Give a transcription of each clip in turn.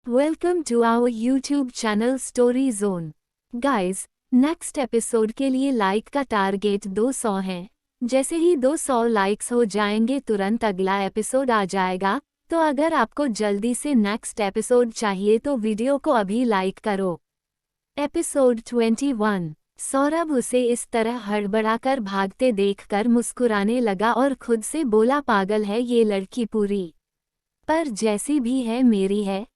Welcome to our YouTube channel Story Zone. Guys, next episode के लिए like का target 200 है। जैसे ही 200 लाइक्स हो जाएंगे तुरंत अगला एपिसोड आ जाएगा। तो अगर आपको जल्दी से नेक्स्ट एपिसोड चाहिए तो वीडियो को अभी लाइक करो। एपिसोड 21। सौरभ उसे इस तरह हड़बड़ाकर भागते देखकर मुस्कुराने लगा और खुद से बोला, पागल है ये लड़की पूरी, पर जैसी भी है,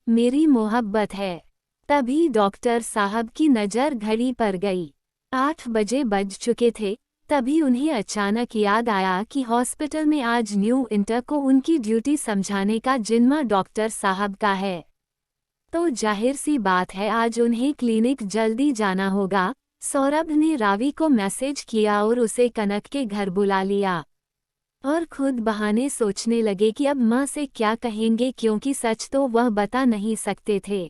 मेरी मोहब्बत है। तभी डॉक्टर साहब की नज़र घड़ी पर गई। 8 बजे बज चुके थे। तभी उन्हें अचानक याद आया कि हॉस्पिटल में आज न्यू इंटर को उनकी ड्यूटी समझाने का जिम्मा डॉक्टर साहब का है। तो जाहिर सी बात है आज उन्हें क्लिनिक जल्दी जाना होगा। सौरभ ने रावी को मैसेज किया और उसे कनक के घर बुला लिया और खुद बहाने सोचने लगे कि अब माँ से क्या कहेंगे, क्योंकि सच तो वह बता नहीं सकते थे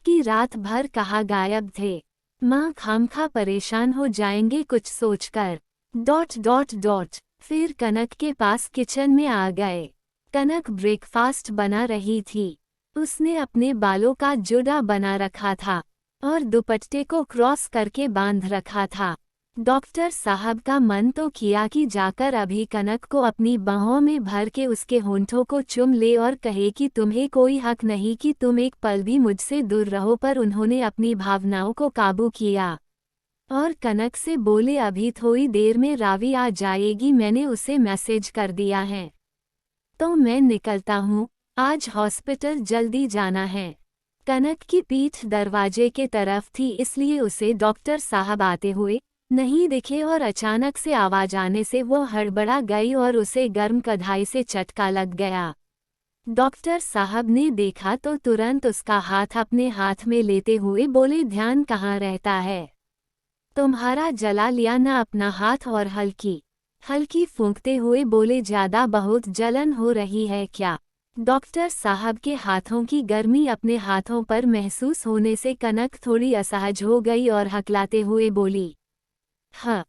कि रात भर कहाँ गायब थे। माँ खामखा परेशान हो जाएंगे कुछ सोचकर। ... फिर कनक के पास किचन में आ गए। कनक ब्रेकफास्ट बना रही थी। उसने अपने बालों का जुड़ा बना रखा था और दुपट्टे को क्रॉस करके बांध रखा था। डॉक्टर साहब का मन तो किया कि जाकर अभी कनक को अपनी बाहों में भर के उसके होंठों को चूम ले और कहे कि तुम्हें कोई हक नहीं कि तुम एक पल भी मुझसे दूर रहो, पर उन्होंने अपनी भावनाओं को काबू किया और कनक से बोले, अभी थोड़ी देर में रावी आ जाएगी, मैंने उसे मैसेज कर दिया है, तो मैं निकलता हूँ, आज हॉस्पिटल जल्दी जाना है। कनक की पीठ दरवाजे के तरफ थी, इसलिए उसे डॉक्टर साहब आते हुए नहीं दिखे और अचानक से आवाज आने से वो हड़बड़ा गई और उसे गर्म कढ़ाई से चटका लग गया। डॉक्टर साहब ने देखा तो तुरंत उसका हाथ अपने हाथ में लेते हुए बोले, ध्यान कहाँ रहता है तुम्हारा, जला लिया ना अपना हाथ? और हल्की फूंकते हुए बोले, ज्यादा बहुत जलन हो रही है क्या? डॉक्टर साहब के हाथों की गर्मी अपने हाथों पर महसूस होने से कनक थोड़ी असहज हो गई और हकलाते हुए बोली, हाँ,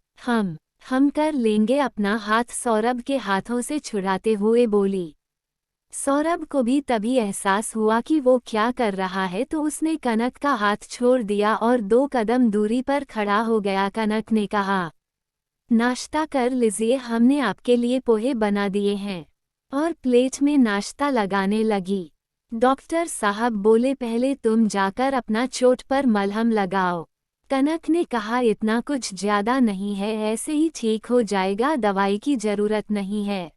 हम कर लेंगे अपना हाथ सौरभ के हाथों से छुड़ाते हुए बोली। सौरभ को भी तभी एहसास हुआ कि वो क्या कर रहा है, तो उसने कनक का हाथ छोड़ दिया और 2 कदम दूरी पर खड़ा हो गया। कनक ने कहा, नाश्ता कर लीजिए, हमने आपके लिए पोहे बना दिए हैं, और प्लेट में नाश्ता लगाने लगी। डॉक्टर साहब बोले, पहले तुम जाकर अपना चोट पर मलहम लगाओ। कनक ने कहा, इतना कुछ ज्यादा नहीं है, ऐसे ही ठीक हो जाएगा, दवाई की जरूरत नहीं है।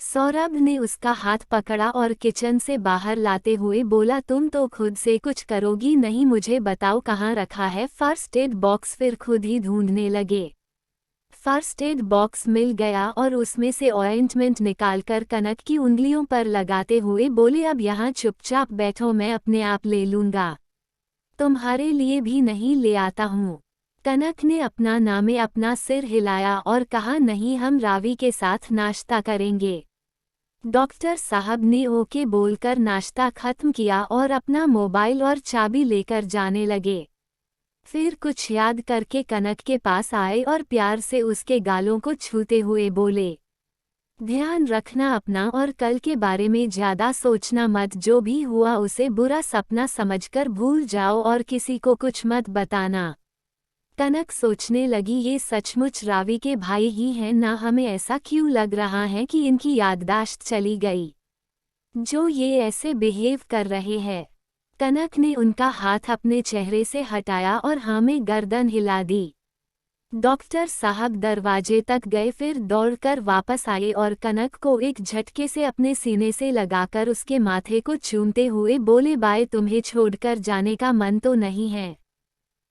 सौरभ ने उसका हाथ पकड़ा और किचन से बाहर लाते हुए बोला, तुम तो खुद से कुछ करोगी नहीं, मुझे बताओ कहाँ रखा है फर्स्ट एड बॉक्स। फिर खुद ही ढूंढने लगे। फर्स्ट एड बॉक्स मिल गया और उसमें से ऑइंटमेंट निकालकर कनक की उंगलियों पर लगाते हुए बोले, अब यहाँ चुपचाप बैठो, मैं अपने आप ले लूँगा, तुम्हारे लिए भी नहीं ले आता हूँ। कनक ने अपना नामे अपना सिर हिलाया और कहा, नहीं, हम रावी के साथ नाश्ता करेंगे। डॉक्टर साहब ने ओके बोलकर नाश्ता खत्म किया और अपना मोबाइल और चाबी लेकर जाने लगे। फिर कुछ याद करके कनक के पास आए और प्यार से उसके गालों को छूते हुए बोले, ध्यान रखना अपना और कल के बारे में ज्यादा सोचना मत, जो भी हुआ उसे बुरा सपना समझकर भूल जाओ और किसी को कुछ मत बताना। कनक सोचने लगी, ये सचमुच रावी के भाई ही हैं ना, हमें ऐसा क्यों लग रहा है कि इनकी याददाश्त चली गई जो ये ऐसे बिहेव कर रहे हैं। कनक ने उनका हाथ अपने चेहरे से हटाया और हाँ में गर्दन हिला दी। डॉक्टर साहब दरवाजे तक गए, फिर दौड़कर वापस आए और कनक को एक झटके से अपने सीने से लगाकर उसके माथे को चूमते हुए बोले, बाय, तुम्हें छोड़कर जाने का मन तो नहीं है,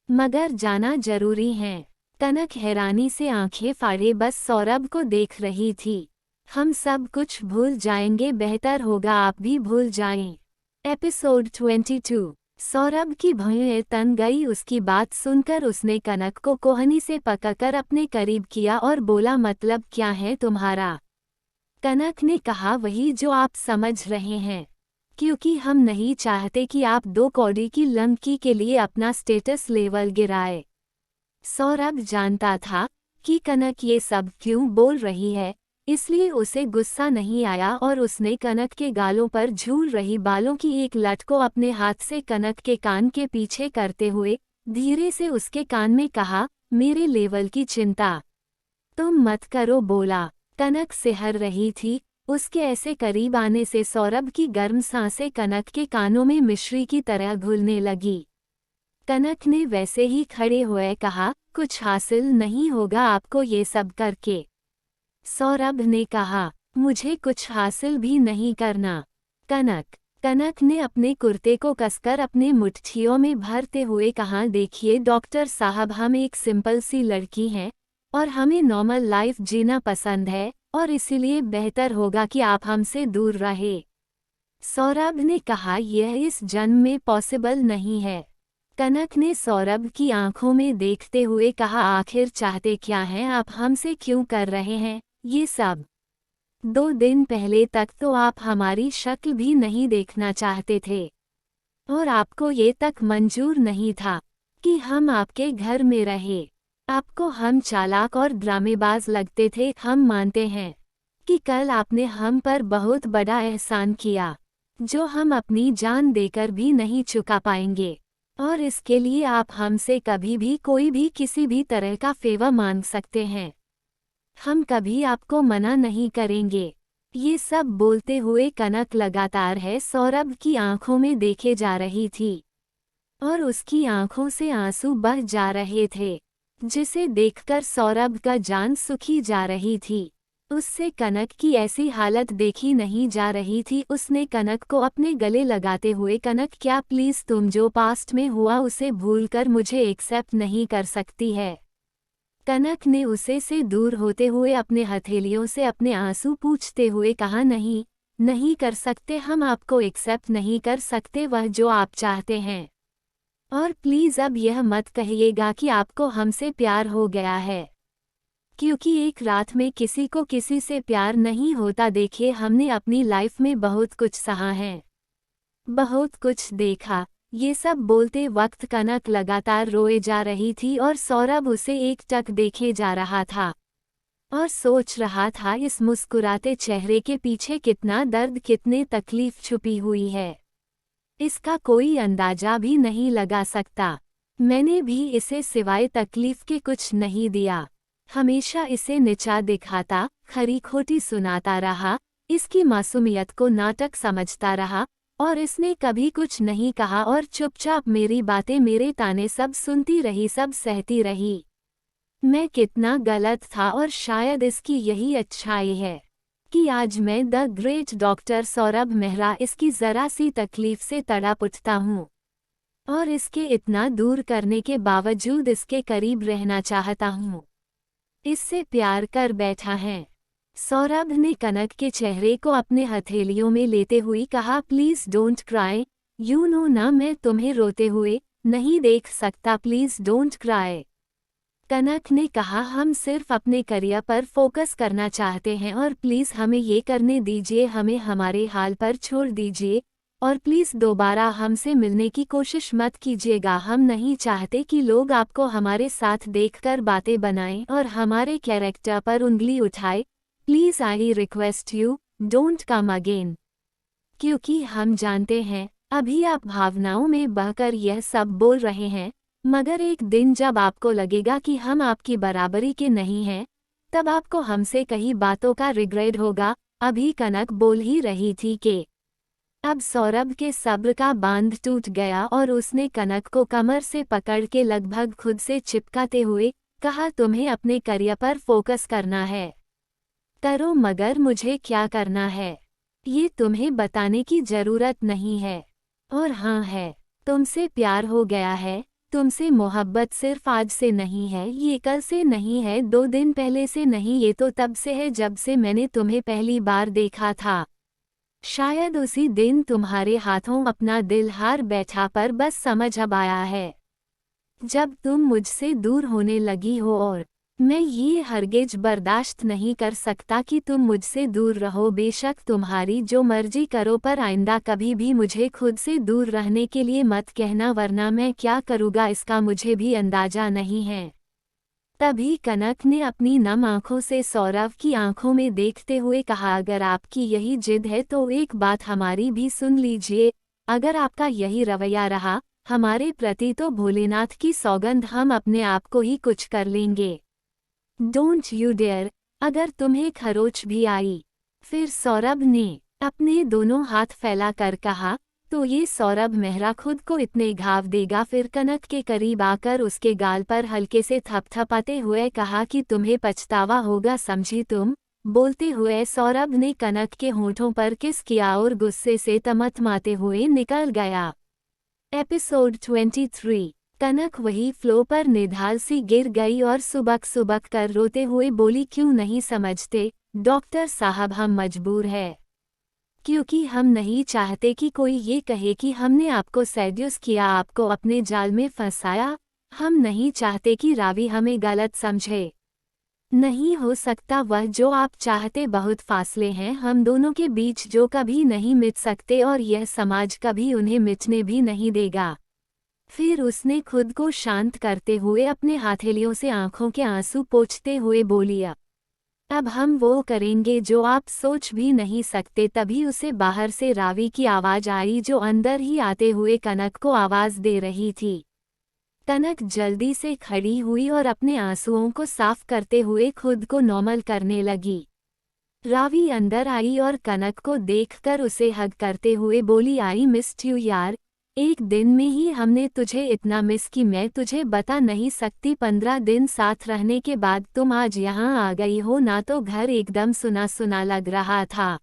मगर जाना जरूरी है। कनक हैरानी से आंखें फाड़े बस सौरभ को देख रही थी। हम सब कुछ भूल जाएंगे, बेहतर होगा आप भी भूल जाएं। एपिसोड 22। सौरभ की भौहें तन गई। उसकी बात सुनकर उसने कनक को कोहनी से पकड़कर अपने करीब किया और बोला, मतलब क्या है तुम्हारा? कनक ने कहा, वही जो आप समझ रहे हैं, क्योंकि हम नहीं चाहते कि आप 2 कौड़ी की लंकी के लिए अपना स्टेटस लेवल गिराए। सौरभ जानता था कि कनक ये सब क्यों बोल रही है, इसलिए उसे गुस्सा नहीं आया और उसने कनक के गालों पर झूल रही बालों की एक लट को अपने हाथ से कनक के कान के पीछे करते हुए धीरे से उसके कान में कहा, मेरे लेवल की चिंता तुम मत करो बोला। कनक सिहर रही थी। उसके ऐसे करीब आने से सौरभ की गर्म सांसें कनक के कानों में मिश्री की तरह घुलने लगी। कनक ने वैसे ही खड़े हुए कहा, कुछ हासिल नहीं होगा आपको ये सब करके। सौरभ ने कहा, मुझे कुछ हासिल भी नहीं करना। कनक ने अपने कुर्ते को कसकर अपने मुट्ठियों में भरते हुए कहा, देखिए डॉक्टर साहब, हम एक सिंपल सी लड़की हैं और हमें नॉर्मल लाइफ जीना पसंद है और इसीलिए बेहतर होगा कि आप हमसे दूर रहे। सौरभ ने कहा, यह इस जन्म में पॉसिबल नहीं है। कनक ने सौरभ की आंखों में देखते हुए कहा, आखिर चाहते क्या हैं आप, हमसे क्यों कर रहे हैं ये सब? 2 दिन पहले तक तो आप हमारी शक्ल भी नहीं देखना चाहते थे और आपको ये तक मंजूर नहीं था कि हम आपके घर में रहे। आपको हम चालाक और ड्रामेबाज लगते थे। हम मानते हैं कि कल आपने हम पर बहुत बड़ा एहसान किया जो हम अपनी जान देकर भी नहीं चुका पाएंगे और इसके लिए आप हमसे कभी भी कोई भी किसी भी तरह का फेवर मांग सकते हैं। हम कभी आपको मना नहीं करेंगे। ये सब बोलते हुए कनक लगातार है सौरभ की आंखों में देखे जा रही थी और उसकी आंखों से आंसू बह जा रहे थे, जिसे देखकर सौरभ का जान सुखी जा रही थी। उससे कनक की ऐसी हालत देखी नहीं जा रही थी। उसने कनक को अपने गले लगाते हुए, कनक क्या प्लीज़ तुम जो पास्ट में हुआ उसे भूलकर मुझे एक्सेप्ट नहीं कर सकती है? कनक ने उसे से दूर होते हुए अपने हथेलियों से अपने आंसू पूछते हुए कहा, नहीं, नहीं कर सकते, हम आपको एक्सेप्ट नहीं कर सकते वह जो आप चाहते हैं। और प्लीज़ अब यह मत कहिएगा कि आपको हमसे प्यार हो गया है, क्योंकि एक रात में किसी को किसी से प्यार नहीं होता। देखिए, हमने अपनी लाइफ में बहुत कुछ सहा है, बहुत कुछ देखा। ये सब बोलते वक्त कनक लगातार रोए जा रही थी और सौरभ उसे एकटक देखे जा रहा था और सोच रहा था इस मुस्कुराते चेहरे के पीछे कितना दर्द, कितने तकलीफ छुपी हुई है। इसका कोई अंदाजा भी नहीं लगा सकता। मैंने भी इसे सिवाय तकलीफ के कुछ नहीं दिया। हमेशा इसे नीचा दिखाता, खरी खोटी सुनाता रहा, इसकी मासूमियत को नाटक समझता रहा और इसने कभी कुछ नहीं कहा और चुपचाप मेरी बातें, मेरे ताने सब सुनती रही, सब सहती रही। मैं कितना गलत था और शायद इसकी यही अच्छाई है कि आज मैं the great doctor Saurabh Mehra इसकी ज़रा सी तकलीफ से तड़प उठता हूँ और इसके इतना दूर करने के बावजूद इसके करीब रहना चाहता हूँ। इससे प्यार कर बैठा है। सौरभ ने कनक के चेहरे को अपने हथेलियों में लेते हुए कहा, please don't cry, you know ना मैं तुम्हें रोते हुए नहीं देख सकता, प्लीज़ डोंट क्राई। कनक ने कहा, हम सिर्फ अपने करियर पर फोकस करना चाहते हैं और प्लीज़ हमें ये करने दीजिए, हमें हमारे हाल पर छोड़ दीजिए और प्लीज़ दोबारा हमसे मिलने की कोशिश मत कीजिएगा। हम नहीं चाहते कि लोग आपको हमारे साथ देखकर बातें बनाएं और हमारे कैरेक्टर पर उंगली उठाएं। Please I request you, don't come again. क्योंकि हम जानते हैं अभी आप भावनाओं में बहकर यह सब बोल रहे हैं, मगर एक दिन जब आपको लगेगा कि हम आपकी बराबरी के नहीं हैं, तब आपको हमसे कई बातों का रिग्रेट होगा। अभी कनक बोल ही रही थी कि अब सौरभ के सब्र का बांध टूट गया और उसने कनक को कमर से पकड़ के लगभग खुद से चिपकाते हुए कहा, तुम्हें अपने करियर पर फोकस करना है, करो, मगर मुझे क्या करना है ये तुम्हें बताने की ज़रूरत नहीं है। और हाँ है, तुमसे प्यार हो गया है, तुमसे मोहब्बत सिर्फ आज से नहीं है, ये कल से नहीं है, 2 दिन पहले से नहीं, ये तो तब से है जब से मैंने तुम्हें पहली बार देखा था। शायद उसी दिन तुम्हारे हाथों अपना दिल हार बैठा, पर बस समझ अब आया है जब तुम मुझसे दूर होने लगी हो और मैं ये हरगिज बर्दाश्त नहीं कर सकता कि तुम मुझसे दूर रहो। बेशक तुम्हारी जो मर्जी करो, पर आइंदा कभी भी मुझे खुद से दूर रहने के लिए मत कहना, वरना मैं क्या करूँगा इसका मुझे भी अंदाजा नहीं है। तभी कनक ने अपनी नम आंखों से सौरभ की आंखों में देखते हुए कहा, अगर आपकी यही जिद है तो एक बात हमारी भी सुन लीजिए। अगर आपका यही रवैया रहा हमारे प्रति तो भोलेनाथ की सौगंध हम अपने आप को ही कुछ कर लेंगे। डोंट यू डेयर, अगर तुम्हें खरोच भी आई। फिर सौरभ ने अपने दोनों हाथ फैलाकर कहा, तो ये सौरभ मेहरा खुद को इतने घाव देगा। फिर कनक के करीब आकर उसके गाल पर हल्के से थपथपाते हुए कहा कि तुम्हें पछतावा होगा, समझी तुम। बोलते हुए सौरभ ने कनक के होठों पर किस किया और गुस्से से तमतमाते हुए निकल गया। एपिसोड 23। कनक वही फ्लो पर निढाल सी गिर गई और सुबक सुबक कर रोते हुए बोली, क्यों नहीं समझते डॉक्टर साहब, हम मजबूर है, क्योंकि हम नहीं चाहते कि कोई ये कहे कि हमने आपको सेड्यूस किया, आपको अपने जाल में फंसाया। हम नहीं चाहते कि रावी हमें गलत समझे। नहीं हो सकता वह जो आप चाहते, बहुत फासले हैं हम दोनों के बीच जो कभी नहीं मिट सकते और यह समाज कभी उन्हें मिटने भी नहीं देगा। फिर उसने खुद को शांत करते हुए अपने हथेलियों से आंखों के आंसू पोंछते हुए बोली, अब हम वो करेंगे जो आप सोच भी नहीं सकते। तभी उसे बाहर से रावी की आवाज आई जो अंदर ही आते हुए कनक को आवाज दे रही थी। कनक जल्दी से खड़ी हुई और अपने आंसुओं को साफ करते हुए खुद को नॉर्मल करने लगी। रावी अंदर आई और कनक को देखकर उसे हग करते हुए बोली, आई मिस्ड यू यार, एक दिन में ही हमने तुझे इतना मिस कि मैं तुझे बता नहीं सकती। 15 दिन साथ रहने के बाद तुम आज यहाँ आ गई हो ना, तो घर एकदम सुना सुना लग रहा था।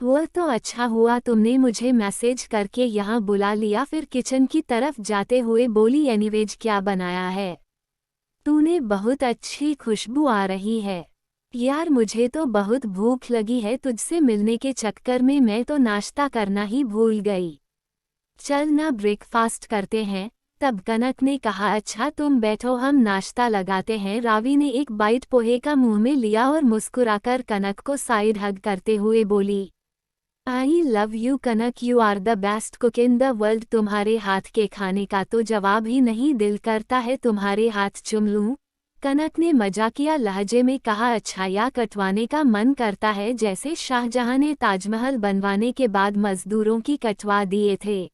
वो तो अच्छा हुआ तुमने मुझे मैसेज करके यहाँ बुला लिया। फिर किचन की तरफ जाते हुए बोली, एनीवेज क्या बनाया है तूने, बहुत अच्छी खुशबू आ रही है यार, मुझे तो बहुत भूख लगी है। तुझसे मिलने के चक्कर में मैं तो नाश्ता करना ही भूल गई। चल ना ब्रेकफास्ट करते हैं। तब कनक ने कहा, अच्छा तुम बैठो हम नाश्ता लगाते हैं। रावी ने एक बाइट पोहे का मुंह में लिया और मुस्कुराकर कनक को साइड हग करते हुए बोली, I love you Kanak, you are the best cook in the world. तुम्हारे हाथ के खाने का तो जवाब ही नहीं, दिल करता है तुम्हारे हाथ चूम लूं। कनक ने मजाकिया लहजे में कहा, अच्छा या कटवाने का मन करता है जैसे शाहजहां ने ताजमहल बनवाने के बाद मजदूरों की कटवा दिए थे।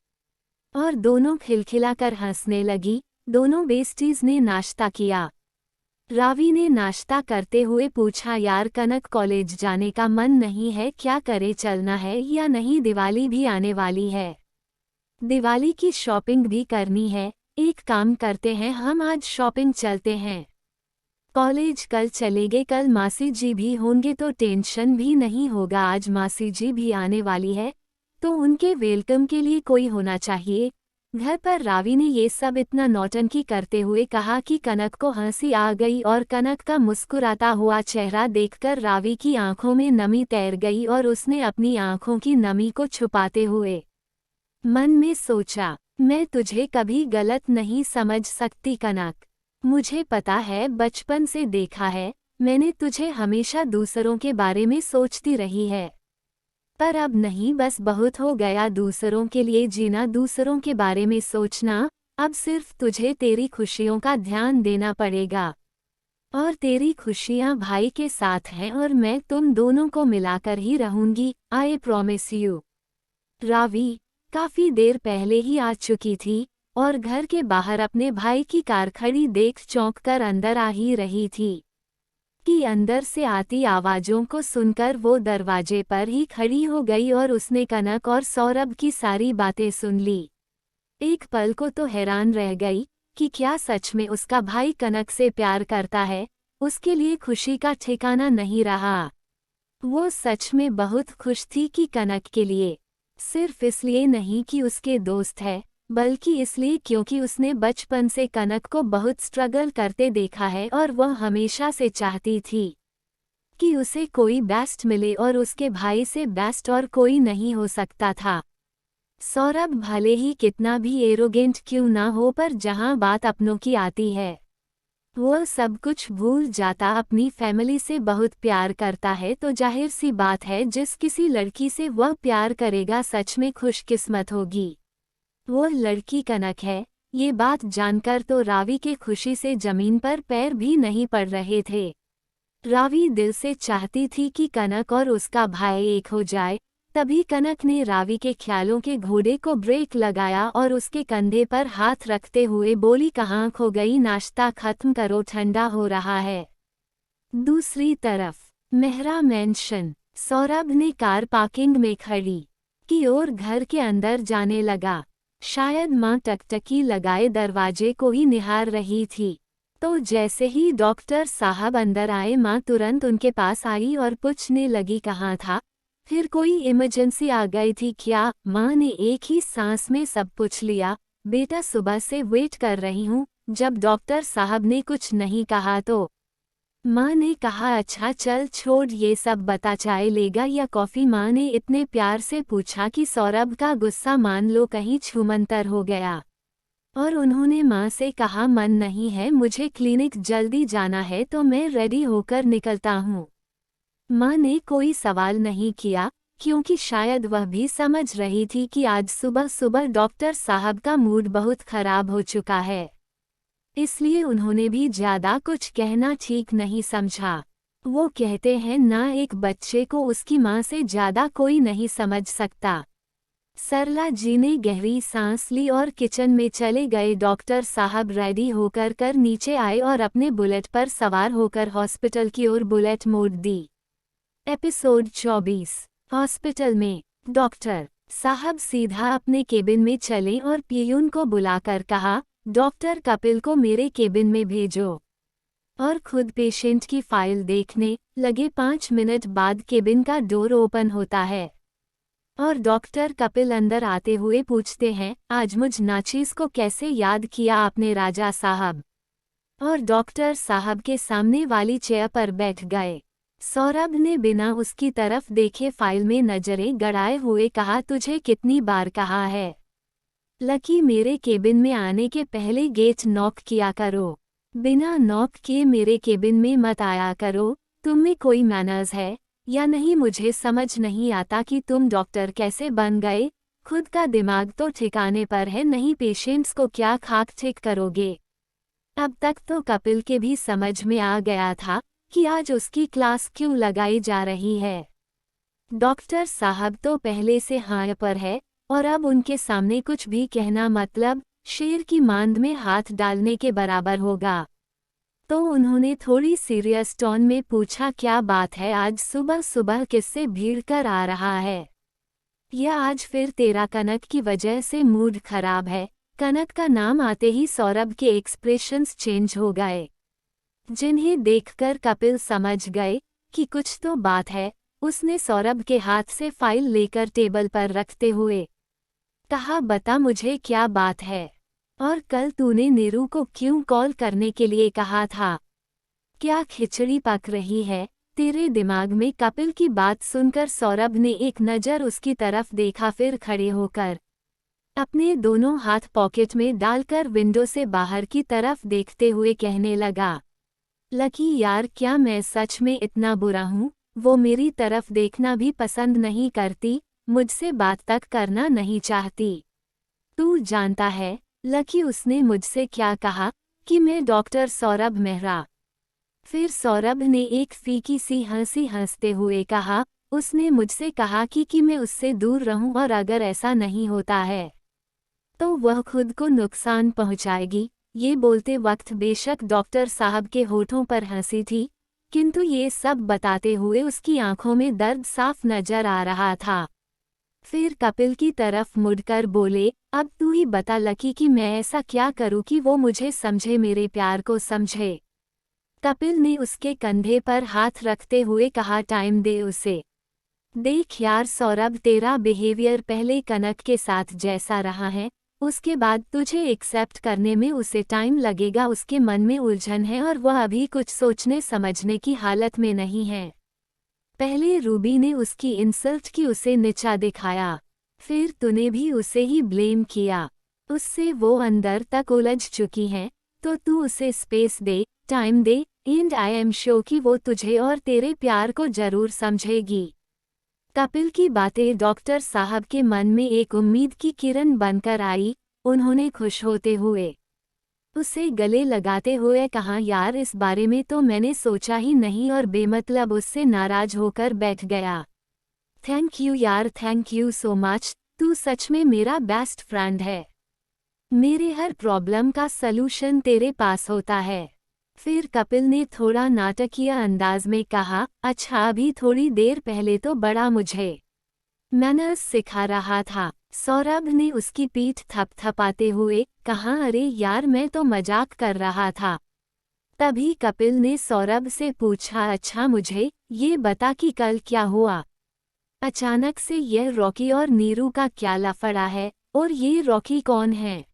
और दोनों खिलखिलाकर हंसने लगी। दोनों बेस्टीज ने नाश्ता किया। रावी ने नाश्ता करते हुए पूछा, यार कनक कॉलेज जाने का मन नहीं है क्या, करे चलना है या नहीं, दिवाली भी आने वाली है, दिवाली की शॉपिंग भी करनी है। एक काम करते हैं हम आज शॉपिंग चलते हैं। कॉलेज कल चलेंगे, कल मासी जी भी होंगे तो टेंशन भी नहीं होगा। आज मासी जी भी आने वाली है तो उनके वेलकम के लिए कोई होना चाहिए घर पर। रावी ने ये सब इतना नौटंकी करते हुए कहा कि कनक को हंसी आ गई और कनक का मुस्कुराता हुआ चेहरा देखकर रावी की आंखों में नमी तैर गई और उसने अपनी आंखों की नमी को छुपाते हुए मन में सोचा, मैं तुझे कभी गलत नहीं समझ सकती कनक, मुझे पता है, बचपन से देखा है मैंने तुझे, हमेशा दूसरों के बारे में सोचती रही है। पर अब नहीं, बस बहुत हो गया दूसरों के लिए जीना, दूसरों के बारे में सोचना। अब सिर्फ तुझे तेरी खुशियों का ध्यान देना पड़ेगा और तेरी खुशियां भाई के साथ हैं और मैं तुम दोनों को मिलाकर ही रहूंगी, आई प्रॉमिस यू। रावी काफी देर पहले ही आ चुकी थी और घर के बाहर अपने भाई की कार खड़ी देख चौंक कर अंदर आ ही रही थी कि अंदर से आती आवाज़ों को सुनकर वो दरवाजे पर ही खड़ी हो गई और उसने कनक और सौरभ की सारी बातें सुन ली। एक पल को तो हैरान रह गई कि क्या सच में उसका भाई कनक से प्यार करता है। उसके लिए खुशी का ठिकाना नहीं रहा। वो सच में बहुत खुश थी कि कनक के लिए, सिर्फ इसलिए नहीं कि उसके दोस्त है, बल्कि इसलिए क्योंकि उसने बचपन से कनक को बहुत स्ट्रगल करते देखा है और वह हमेशा से चाहती थी कि उसे कोई बेस्ट मिले और उसके भाई से बेस्ट और कोई नहीं हो सकता था। सौरभ भले ही कितना भी एरोगेंट क्यों ना हो, पर जहां बात अपनों की आती है वह सब कुछ भूल जाता। अपनी फैमिली से बहुत प्यार करता है तो जाहिर सी बात है जिस किसी लड़की से वह प्यार करेगा सच में खुशकिस्मत होगी। वह लड़की कनक है। ये बात जानकर तो रावी के खुशी से जमीन पर पैर भी नहीं पड़ रहे थे। रावी दिल से चाहती थी कि कनक और उसका भाई एक हो जाए। तभी कनक ने रावी के ख्यालों के घोड़े को ब्रेक लगाया और उसके कंधे पर हाथ रखते हुए बोली, कहाँ खो गई, नाश्ता खत्म करो, ठंडा हो रहा है। दूसरी तरफ मेहरा मैंशन। सौरभ ने कार पार्किंग में खड़ी की ओर घर के अंदर जाने लगा। शायद माँ टकटकी लगाए दरवाजे को ही निहार रही थी। तो जैसे ही डॉक्टर साहब अंदर आए, माँ तुरंत उनके पास आई और पूछने लगी, कहाँ था? फिर कोई इमरजेंसी आ गई थी क्या? माँ ने एक ही सांस में सब पूछ लिया। बेटा, सुबह से वेट कर रही हूँ। जब डॉक्टर साहब ने कुछ नहीं कहा तो माँ ने कहा, अच्छा चल छोड़ ये सब, बता चाय लेगा या कॉफ़ी? माँ ने इतने प्यार से पूछा कि सौरभ का गुस्सा मान लो कहीं छूमंतर हो गया और उन्होंने माँ से कहा, मन नहीं है, मुझे क्लिनिक जल्दी जाना है तो मैं रेडी होकर निकलता हूँ। माँ ने कोई सवाल नहीं किया क्योंकि शायद वह भी समझ रही थी कि आज सुबह सुबह डॉक्टर साहब का मूड बहुत खराब हो चुका है, इसलिए उन्होंने भी ज्यादा कुछ कहना ठीक नहीं समझा। वो कहते हैं ना, एक बच्चे को उसकी माँ से ज्यादा कोई नहीं समझ सकता। सरला जी ने गहरी सांस ली और किचन में चले गए। डॉक्टर साहब रेडी होकर नीचे आए और अपने बुलेट पर सवार होकर हॉस्पिटल की ओर बुलेट मोड़ दी। एपिसोड 24। हॉस्पिटल में डॉक्टर साहब सीधा अपने केबिन में चले और पियून को बुलाकर कहा, डॉक्टर कपिल को मेरे केबिन में भेजो, और खुद पेशेंट की फाइल देखने लगे। 5 मिनट बाद केबिन का डोर ओपन होता है और डॉक्टर कपिल अंदर आते हुए पूछते हैं, आज मुझ नाचीज को कैसे याद किया आपने राजा साहब? और डॉक्टर साहब के सामने वाली चेयर पर बैठ गए। सौरभ ने बिना उसकी तरफ देखे फाइल में नजरें गड़ाए हुए कहा, तुझे कितनी बार कहा है लकी, मेरे केबिन में आने के पहले गेट नॉक किया करो, बिना नॉक किए मेरे केबिन में मत आया करो। तुम में कोई मैनर्स है या नहीं मुझे समझ नहीं आता कि तुम डॉक्टर कैसे बन गए। खुद का दिमाग तो ठिकाने पर है नहीं, पेशेंट्स को क्या खाक ठीक करोगे? अब तक तो कपिल के भी समझ में आ गया था कि आज उसकी क्लास क्यों लगाई जा रही है। डॉक्टर साहब तो पहले से हाँ पर है और अब उनके सामने कुछ भी कहना मतलब शेर की मांद में हाथ डालने के बराबर होगा। तो उन्होंने थोड़ी सीरियस टोन में पूछा, क्या बात है, आज सुबह सुबह किससे भीड़ कर आ रहा है? या आज फिर तेरा कनक की वजह से मूड खराब है? कनक का नाम आते ही सौरभ के एक्सप्रेशंस चेंज हो गए, जिन्हें देखकर कपिल समझ गए कि कुछ तो बात है। उसने सौरभ के हाथ से फाइल लेकर टेबल पर रखते हुए कहा, बता मुझे क्या बात है, और कल तूने नीरू को क्यों कॉल करने के लिए कहा था? क्या खिचड़ी पक रही है तेरे दिमाग में? कपिल की बात सुनकर सौरभ ने एक नज़र उसकी तरफ देखा, फिर खड़े होकर अपने दोनों हाथ पॉकेट में डालकर विंडो से बाहर की तरफ देखते हुए कहने लगा, लकी यार, क्या मैं सच में इतना बुरा हूँ? वो मेरी तरफ देखना भी पसंद नहीं करती, मुझसे बात तक करना नहीं चाहती। तू जानता है लकी उसने मुझसे क्या कहा? कि मैं डॉक्टर सौरभ मेहरा। फिर सौरभ ने एक फीकी सी हंसी हंसते हुए कहा, उसने मुझसे कहा कि मैं उससे दूर रहूं, और अगर ऐसा नहीं होता है तो वह खुद को नुकसान पहुंचाएगी। ये बोलते वक्त बेशक डॉक्टर साहब के होठों पर हंसी थी, किंतु ये सब बताते हुए उसकी आंखों में दर्द साफ नजर आ रहा था। फिर कपिल की तरफ मुड़कर बोले, अब तू ही बता लकी कि मैं ऐसा क्या करूं कि वो मुझे समझे, मेरे प्यार को समझे। कपिल ने उसके कंधे पर हाथ रखते हुए कहा, टाइम दे उसे। देख यार सौरभ, तेरा बिहेवियर पहले कनक के साथ जैसा रहा है, उसके बाद तुझे एक्सेप्ट करने में उसे टाइम लगेगा। उसके मन में उलझन है और वह अभी कुछ सोचने समझने की हालत में नहीं है। पहले रूबी ने उसकी इंसल्ट की, उसे नीचा दिखाया, फिर तूने भी उसे ही ब्लेम किया। उससे वो अंदर तक उलझ चुकी है, तो तू उसे space they, time they, and I am sure कि वो तुझे और तेरे प्यार को जरूर समझेगी। कपिल की बातें डॉक्टर साहब के मन में एक उम्मीद की किरण बनकर आई। उन्होंने खुश होते हुए उसे गले लगाते हुए कहा, यार इस बारे में तो मैंने सोचा ही नहीं, और बेमतलब उससे नाराज होकर बैठ गया। थैंक यू यार, थैंक यू सो मच, तू सच में मेरा बेस्ट फ्रेंड है। मेरे हर प्रॉब्लम का सलूशन तेरे पास होता है। फिर कपिल ने थोड़ा नाटकीय अंदाज में कहा, अच्छा अभी थोड़ी देर पहले तो बड़ा मुझे मैनर्स सिखा रहा था। सौरभ ने उसकी पीठ थपथपाते हुए कहा, अरे यार मैं तो मजाक कर रहा था। तभी कपिल ने सौरभ से पूछा, अच्छा मुझे ये बता कि कल क्या हुआ। अचानक से यह रॉकी और नीरू का क्या लफड़ा है, और ये रॉकी कौन है।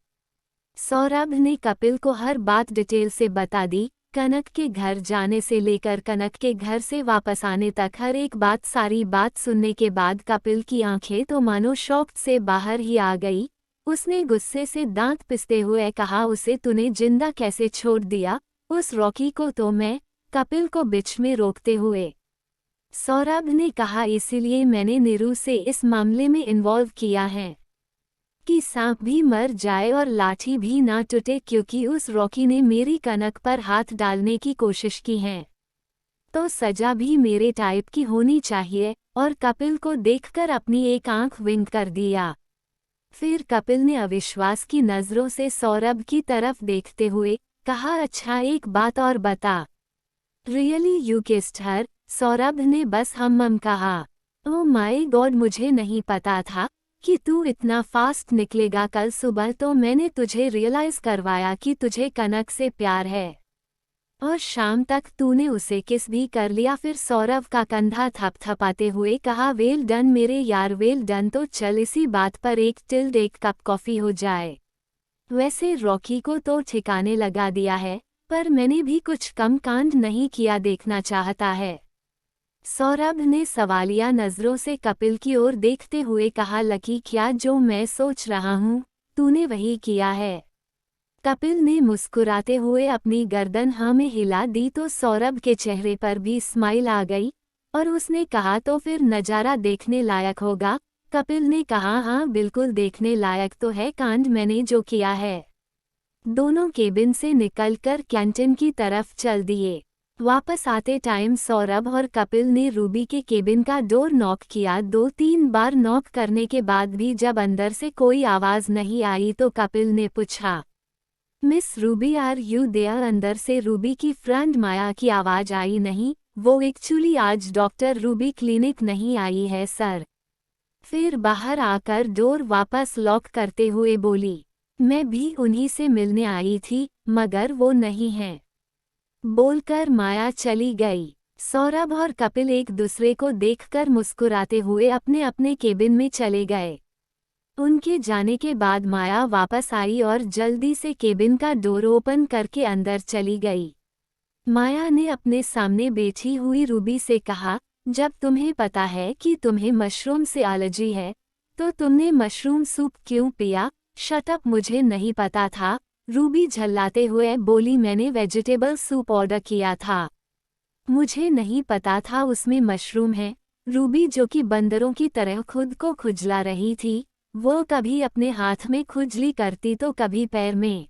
सौरभ ने कपिल को हर बात डिटेल से बता दी। कनक के घर जाने से लेकर कनक के घर से वापस आने तक हर एक बात, सारी बात सुनने के बाद कपिल की आंखें तो मानो शौक से बाहर ही आ गई। उसने गुस्से से दांत पिसते हुए कहा, उसे तूने जिंदा कैसे छोड़ दिया, उस रॉकी को तो मैं। कपिल को बीच में रोकते हुए सौरभ ने कहा, इसीलिए मैंने नीरू से इस मामले में इन्वॉल्व किया है कि सांप भी मर जाए और लाठी भी ना टूटे, क्योंकि उस रॉकी ने मेरी कनक पर हाथ डालने की कोशिश की है तो सजा भी मेरे टाइप की होनी चाहिए। और कपिल को देखकर अपनी एक आंख विंक कर दिया। फिर कपिल ने अविश्वास की नज़रों से सौरभ की तरफ देखते हुए कहा, अच्छा एक बात और बता, रियली यू किस्ड हर। सौरभ ने बस हम कहा। ओह माय गॉड, मुझे नहीं पता था कि तू इतना फास्ट निकलेगा। कल सुबह तो मैंने तुझे रियलाइज करवाया कि तुझे कनक से प्यार है, और शाम तक तूने उसे किस भी कर लिया। फिर सौरभ का कंधा थपथपाते हुए कहा, वेल डन मेरे यार, वेल डन। तो चल इसी बात पर एक कप कॉफ़ी हो जाए। वैसे रॉकी को तो ठिकाने लगा दिया है, पर मैंने भी कुछ कम कांड नहीं किया, देखना चाहता है। सौरभ ने सवालिया नज़रों से कपिल की ओर देखते हुए कहा, लकी क्या जो मैं सोच रहा हूँ तूने वही किया है। कपिल ने मुस्कुराते हुए अपनी गर्दन हाँ में हिला दी तो सौरभ के चेहरे पर भी स्माइल आ गई, और उसने कहा, तो फिर नज़ारा देखने लायक होगा। कपिल ने कहा, हाँ बिल्कुल देखने लायक तो है कांड मैंने जो किया है। दोनों केबिन से निकलकर कैंटीन की तरफ चल दिए। वापस आते टाइम सौरभ और कपिल ने रूबी के केबिन का डोर नॉक किया। 2-3 बार नॉक करने के बाद भी जब अंदर से कोई आवाज़ नहीं आई तो कपिल ने पूछा, miss Ruby are you there. अंदर से रूबी की फ्रेंड माया की आवाज़ आई, नहीं वो एक्चुअली आज डॉक्टर रूबी क्लिनिक नहीं आई है सर। फिर बाहर आकर डोर वापस लॉक करते हुए बोली, मैं भी उन्हीं से मिलने आई थी मगर वो नहीं है। बोलकर माया चली गई। सौरभ और कपिल एक दूसरे को देखकर मुस्कुराते हुए अपने अपने केबिन में चले गए। उनके जाने के बाद माया वापस आई और जल्दी से केबिन का डोर ओपन करके अंदर चली गई। माया ने अपने सामने बैठी हुई रूबी से कहा, जब तुम्हें पता है कि तुम्हें मशरूम से एलर्जी है तो तुमने मशरूम सूप क्यों पिया। शट अप, मुझे नहीं पता था। रूबी झल्लाते हुए बोली, मैंने वेजिटेबल सूप ऑर्डर किया था, मुझे नहीं पता था उसमें मशरूम है। रूबी जो कि बंदरों की तरह खुद को खुजला रही थी, वो कभी अपने हाथ में खुजली करती तो कभी पैर में।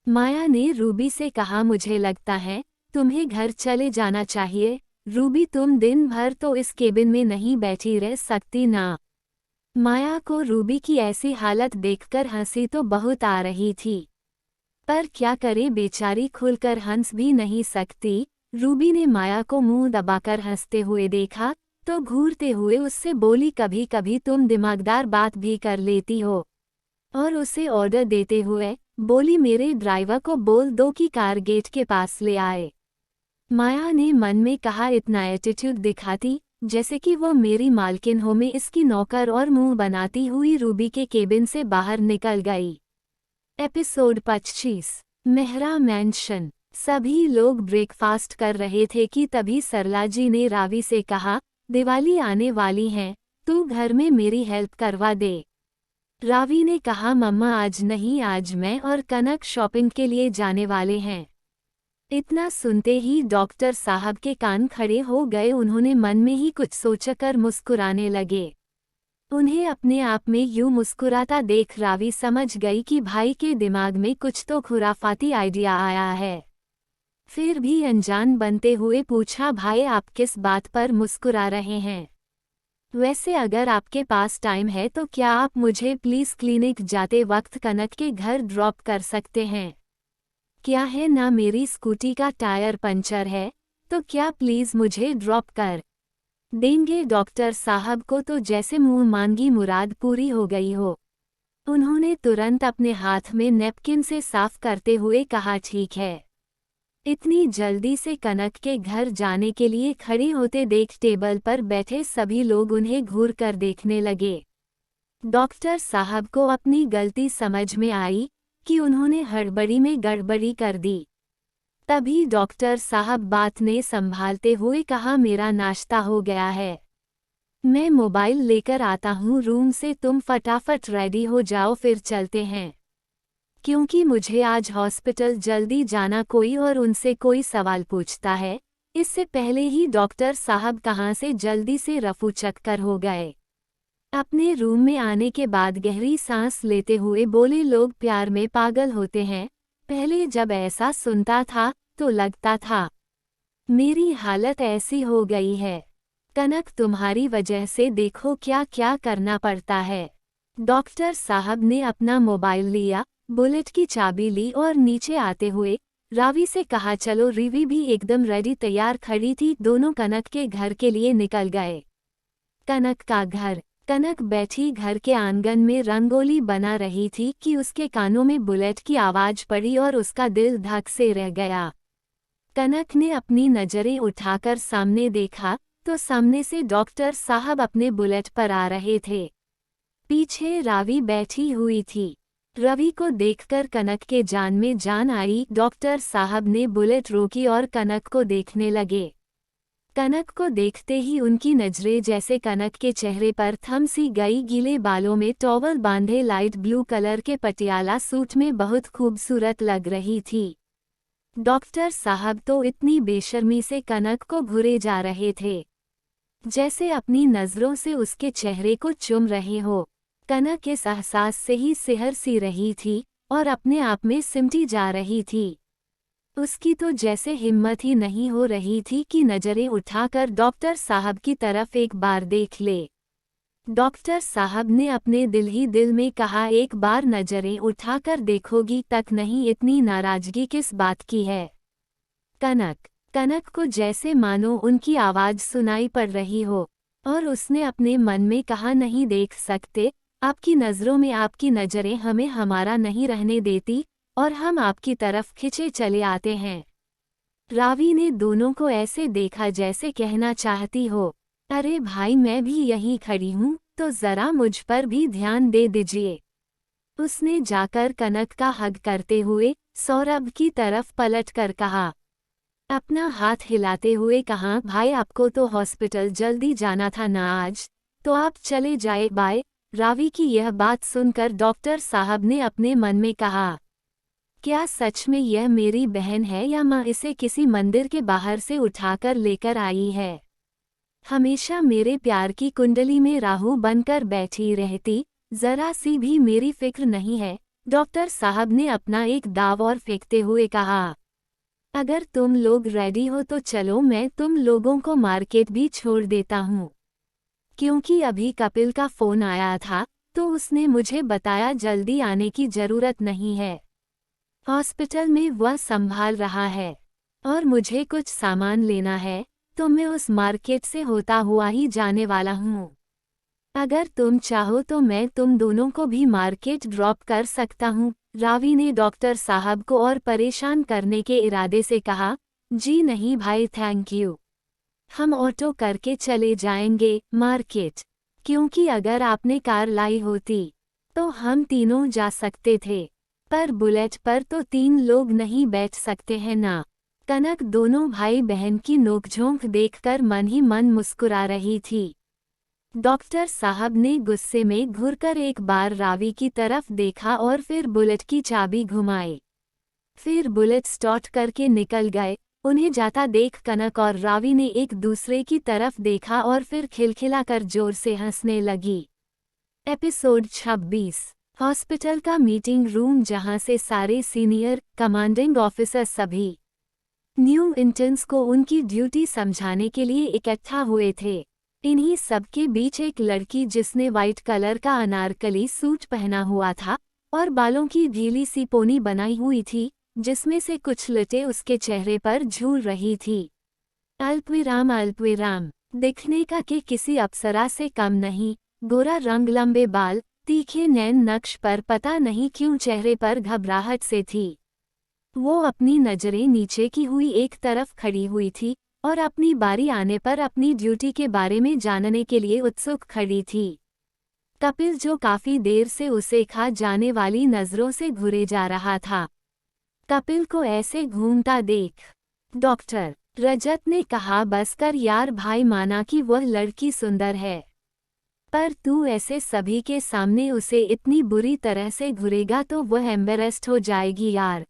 माया ने रूबी से कहा, मुझे लगता है तुम्हें घर चले जाना चाहिए। रूबी तुम दिन भर तो इस केबिन में नहीं बैठी रह सकती ना। माया को रूबी की ऐसी हालत देखकर हंसी तो बहुत आ रही थी, पर क्या करे बेचारी, खुलकर हंस भी नहीं सकती। रूबी ने माया को मुंह दबाकर हंसते हुए देखा तो घूरते हुए उससे बोली, कभी कभी तुम दिमागदार बात भी कर लेती हो। और उसे ऑर्डर देते हुए बोली, मेरे ड्राइवर को बोल दो कि कार गेट के पास ले आए। माया ने मन में कहा, इतना एटीट्यूड दिखाती जैसे कि वो मेरी मालकिन हो, मैं इसकी नौकर, और मुंह बनाती हुई रूबी के केबिन से बाहर निकल गई। Episode 25 Mehra mention. सभी लोग ब्रेकफास्ट कर रहे थे कि तभी सरला जी ने रावी से कहा, दिवाली आने वाली है, तू घर में मेरी हेल्प करवा दे। रावी ने कहा, मम्मा आज नहीं, आज मैं और कनक शॉपिंग के लिए जाने वाले हैं। इतना सुनते ही डॉक्टर साहब के कान खड़े हो गए। उन्होंने मन में ही कुछ सोचकर मुस्कुराने लगे। उन्हें अपने आप में यूं मुस्कुराता देख रावी समझ गई कि भाई के दिमाग में कुछ तो खुराफाती आइडिया आया है। फिर भी अनजान बनते हुए पूछा, भाई आप किस बात पर मुस्कुरा रहे हैं? वैसे अगर आपके पास टाइम है तो क्या आप मुझे प्लीज़ क्लिनिक जाते वक्त कनक के घर ड्रॉप कर सकते हैं? क्या है ना, मेरी स्कूटी का टायर पंचर है, तो क्या प्लीज़ मुझे ड्रॉप कर देंगे? डॉक्टर साहब को तो जैसे मुंह मांगी मुराद पूरी हो गई हो। उन्होंने तुरंत अपने हाथ में नैपकिन से साफ करते हुए कहा, ठीक है। इतनी जल्दी से कनक के घर जाने के लिए खड़े होते देख टेबल पर बैठे सभी लोग उन्हें घूर कर देखने लगे। डॉक्टर साहब को अपनी गलती समझ में आई कि उन्होंने हड़बड़ी में गड़बड़ी कर दी। तभी डॉक्टर साहब बात ने संभालते हुए कहा, मेरा नाश्ता हो गया है, मैं मोबाइल लेकर आता हूँ रूम से, तुम फटाफट रेडी हो जाओ फिर चलते हैं, क्योंकि मुझे आज हॉस्पिटल जल्दी जाना कोई और उनसे कोई सवाल पूछता है। इससे पहले ही डॉक्टर साहब कहाँ से जल्दी से रफू चक्कर हो गए। अपने रूम में आने के बाद गहरी सांस लेते हुए बोले, लोग प्यार में पागल होते हैं, पहले जब ऐसा सुनता था तो लगता था मेरी हालत ऐसी हो गई है। कनक तुम्हारी वजह से देखो क्या क्या करना पड़ता है। डॉक्टर साहब ने अपना मोबाइल लिया, बुलेट की चाबी ली और नीचे आते हुए रावी से कहा, चलो। रिवी भी एकदम रेडी तैयार खड़ी थी। दोनों कनक के घर के लिए निकल गए। कनक का घर। कनक बैठी घर के आंगन में रंगोली बना रही थी कि उसके कानों में बुलेट की आवाज पड़ी और उसका दिल धक से रह गया। कनक ने अपनी नजरें उठाकर सामने देखा तो सामने से डॉक्टर साहब अपने बुलेट पर आ रहे थे। पीछे रावी बैठी हुई थी। रवि को देखकर कनक के जान में जान आई। डॉक्टर साहब ने बुलेट रोकी और कनक को देखने लगे। कनक को देखते ही उनकी नजरें जैसे कनक के चेहरे पर थम सी गई। गीले बालों में टॉवल बांधे लाइट ब्लू कलर के पटियाला सूट में बहुत खूबसूरत लग रही थी। डॉक्टर साहब तो इतनी बेशर्मी से कनक को घूरे जा रहे थे जैसे अपनी नजरों से उसके चेहरे को चूम रहे हो। कनक इस एहसास से ही सिहर सी रही थी और अपने आप में सिमटी जा रही थी। उसकी तो जैसे हिम्मत ही नहीं हो रही थी कि नजरें उठाकर डॉक्टर साहब की तरफ एक बार देख ले। डॉक्टर साहब ने अपने दिल ही दिल में कहा, एक बार नजरें उठाकर देखोगी तक नहीं, इतनी नाराजगी किस बात की है? कनक को जैसे मानो उनकी आवाज सुनाई पड़ रही हो और उसने अपने मन में कहा, नहीं देख सकते, आपकी नज़रों में आपकी नज़रें हमें हमारा नहीं रहने देती और हम आपकी तरफ खिंचे चले आते हैं। रावी ने दोनों को ऐसे देखा जैसे कहना चाहती हो, अरे भाई मैं भी यहीं खड़ी हूँ तो ज़रा मुझ पर भी ध्यान दे दीजिए। उसने जाकर कनक का हग करते हुए सौरभ की तरफ पलट कर कहा, अपना हाथ हिलाते हुए कहा, भाई आपको तो हॉस्पिटल जल्दी जाना था ना आज, तो आप चले जाए बाय। रावी की यह बात सुनकर डॉक्टर साहब ने अपने मन में कहा, क्या सच में यह मेरी बहन है या माँ इसे किसी मंदिर के बाहर से उठाकर लेकर आई है? हमेशा मेरे प्यार की कुंडली में राहु बनकर बैठी रहती, जरा सी भी मेरी फिक्र नहीं है। डॉक्टर साहब ने अपना एक दाव और फेंकते हुए कहा, अगर तुम लोग रेडी हो तो चलो, मैं तुम लोगों को मार्केट भी छोड़ देता हूँ, क्योंकि अभी कपिल का फ़ोन आया था तो उसने मुझे बताया जल्दी आने की ज़रूरत नहीं है, हॉस्पिटल में वह संभाल रहा है और मुझे कुछ सामान लेना है तो मैं उस मार्केट से होता हुआ ही जाने वाला हूँ। अगर तुम चाहो तो मैं तुम दोनों को भी मार्केट ड्रॉप कर सकता हूँ। रावी ने डॉक्टर साहब को और परेशान करने के इरादे से कहा, जी नहीं भाई थैंक यू, हम ऑटो करके चले जाएंगे मार्केट, क्योंकि अगर आपने कार लाई होती तो हम तीनों जा सकते थे, पर बुलेट पर तो 3 लोग नहीं बैठ सकते हैं ना। कनक दोनों भाई बहन की नोकझोंक देखकर मन ही मन मुस्कुरा रही थी। डॉक्टर साहब ने गुस्से में घुरकर एक बार रावी की तरफ देखा और फिर बुलेट की चाबी घुमाई। फिर बुलेट स्टार्ट करके निकल गए। उन्हें जाता देख कनक और रावी ने एक दूसरे की तरफ देखा और फिर खिलखिलाकर जोर से हंसने लगी। एपिसोड 26। हॉस्पिटल का मीटिंग रूम जहां से सारे सीनियर कमांडिंग ऑफिसर सभी न्यू इंटर्न्स को उनकी ड्यूटी समझाने के लिए इकट्ठा हुए थे। इन्हीं सबके बीच एक लड़की जिसने वाइट कलर का अनारकली सूट पहना हुआ था और बालों की ढीली सी पोनी बनाई हुई थी, जिसमें से कुछ लटे उसके चेहरे पर झूल रही थी। अल्पविराम दिखने का के किसी अप्सरा से कम नहीं, गोरा रंग, लंबे बाल, तीखे नैन नक्श पर पता नहीं क्यों चेहरे पर घबराहट से थी। वो अपनी नजरें नीचे की हुई एक तरफ खड़ी हुई थी और अपनी बारी आने पर अपनी ड्यूटी के बारे में जानने के लिए उत्सुक खड़ी थी। कपिल जो काफी देर से उसे खा जाने वाली नजरों से घूरे जा रहा था। कपिल को ऐसे घूमता देख डॉक्टर रजत ने कहा, बस कर यार भाई, माना कि वह लड़की सुंदर है, पर तू ऐसे सभी के सामने उसे इतनी बुरी तरह से घूरेगा तो वह एम्बेरेस्ड हो जाएगी यार।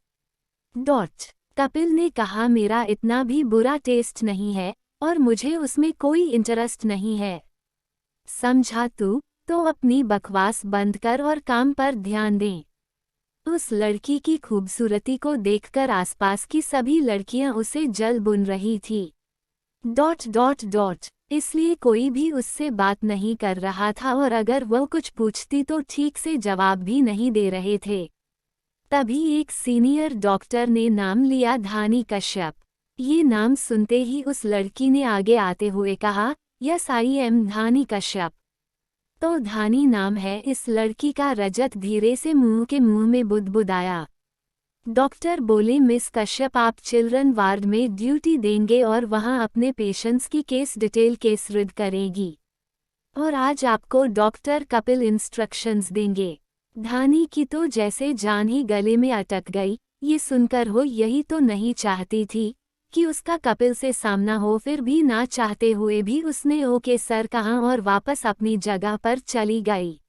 कपिल ने कहा, मेरा इतना भी बुरा टेस्ट नहीं है और मुझे उसमें कोई इंटरेस्ट नहीं है, समझा तू? तो अपनी बकवास बंद कर और काम पर ध्यान दे। उस लड़की की खूबसूरती को देखकर आसपास की सभी लड़कियां उसे जल बुन रही थी। इसलिए कोई भी उससे बात नहीं कर रहा था और अगर वह कुछ पूछती तो ठीक से जवाब भी नहीं दे रहे थे। तभी एक सीनियर डॉक्टर ने नाम लिया, धानी कश्यप। ये नाम सुनते ही उस लड़की ने आगे आते हुए कहा, यस आई एम धानी कश्यप। तो धानी नाम है इस लड़की का। रजत धीरे से मुंह के मुंह में बुदबुदाया। डॉक्टर बोले, मिस कश्यप, आप चिल्ड्रन वार्ड में ड्यूटी देंगे और वहां अपने पेशेंट्स की केस डिटेल केस रीड करेगी और आज आपको डॉक्टर कपिल इंस्ट्रक्शंस देंगे। धानी की तो जैसे जान ही गले में अटक गई। ये सुनकर हो यही तो नहीं चाहती थी कि उसका कपिल से सामना हो, फिर भी ना चाहते हुए भी उसने ओके सर कहा और वापस अपनी जगह पर चली गई।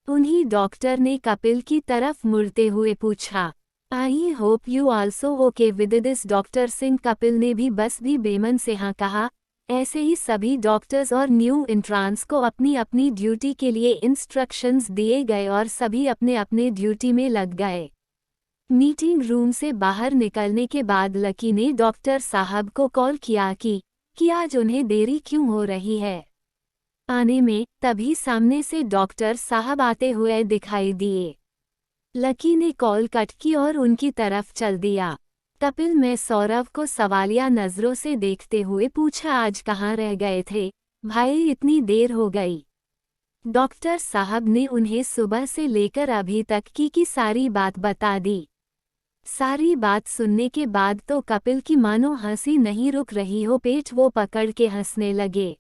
उन्हीं डॉक्टर ने कपिल की तरफ मुड़ते हुए पूछा, I hope you also okay with this doctor Singh. Kapil ने भी बस भी बेमन से हाँ कहा। ऐसे ही सभी डॉक्टर्स और न्यू इंट्रांस को अपनी अपनी ड्यूटी के लिए इंस्ट्रक्शंस दिए गए और सभी अपने अपने ड्यूटी में लग गए। मीटिंग रूम से बाहर निकलने के बाद लकी ने डॉक्टर साहब को कॉल किया कि आज उन्हें देरी क्यों हो रही है आने में। तभी सामने से डॉक्टर साहब आते हुए दिखाई दिए। लकी ने कॉल कट की और उनकी तरफ चल दिया। कपिल में सौरभ को सवालिया नजरों से देखते हुए पूछा, आज कहाँ रह गए थे भाई, इतनी देर हो गई। डॉक्टर साहब ने उन्हें सुबह से लेकर अभी तक की सारी बात बता दी। सारी बात सुनने के बाद तो कपिल की मानो हंसी नहीं रुक रही हो, पेट वो पकड़ के हंसने लगे।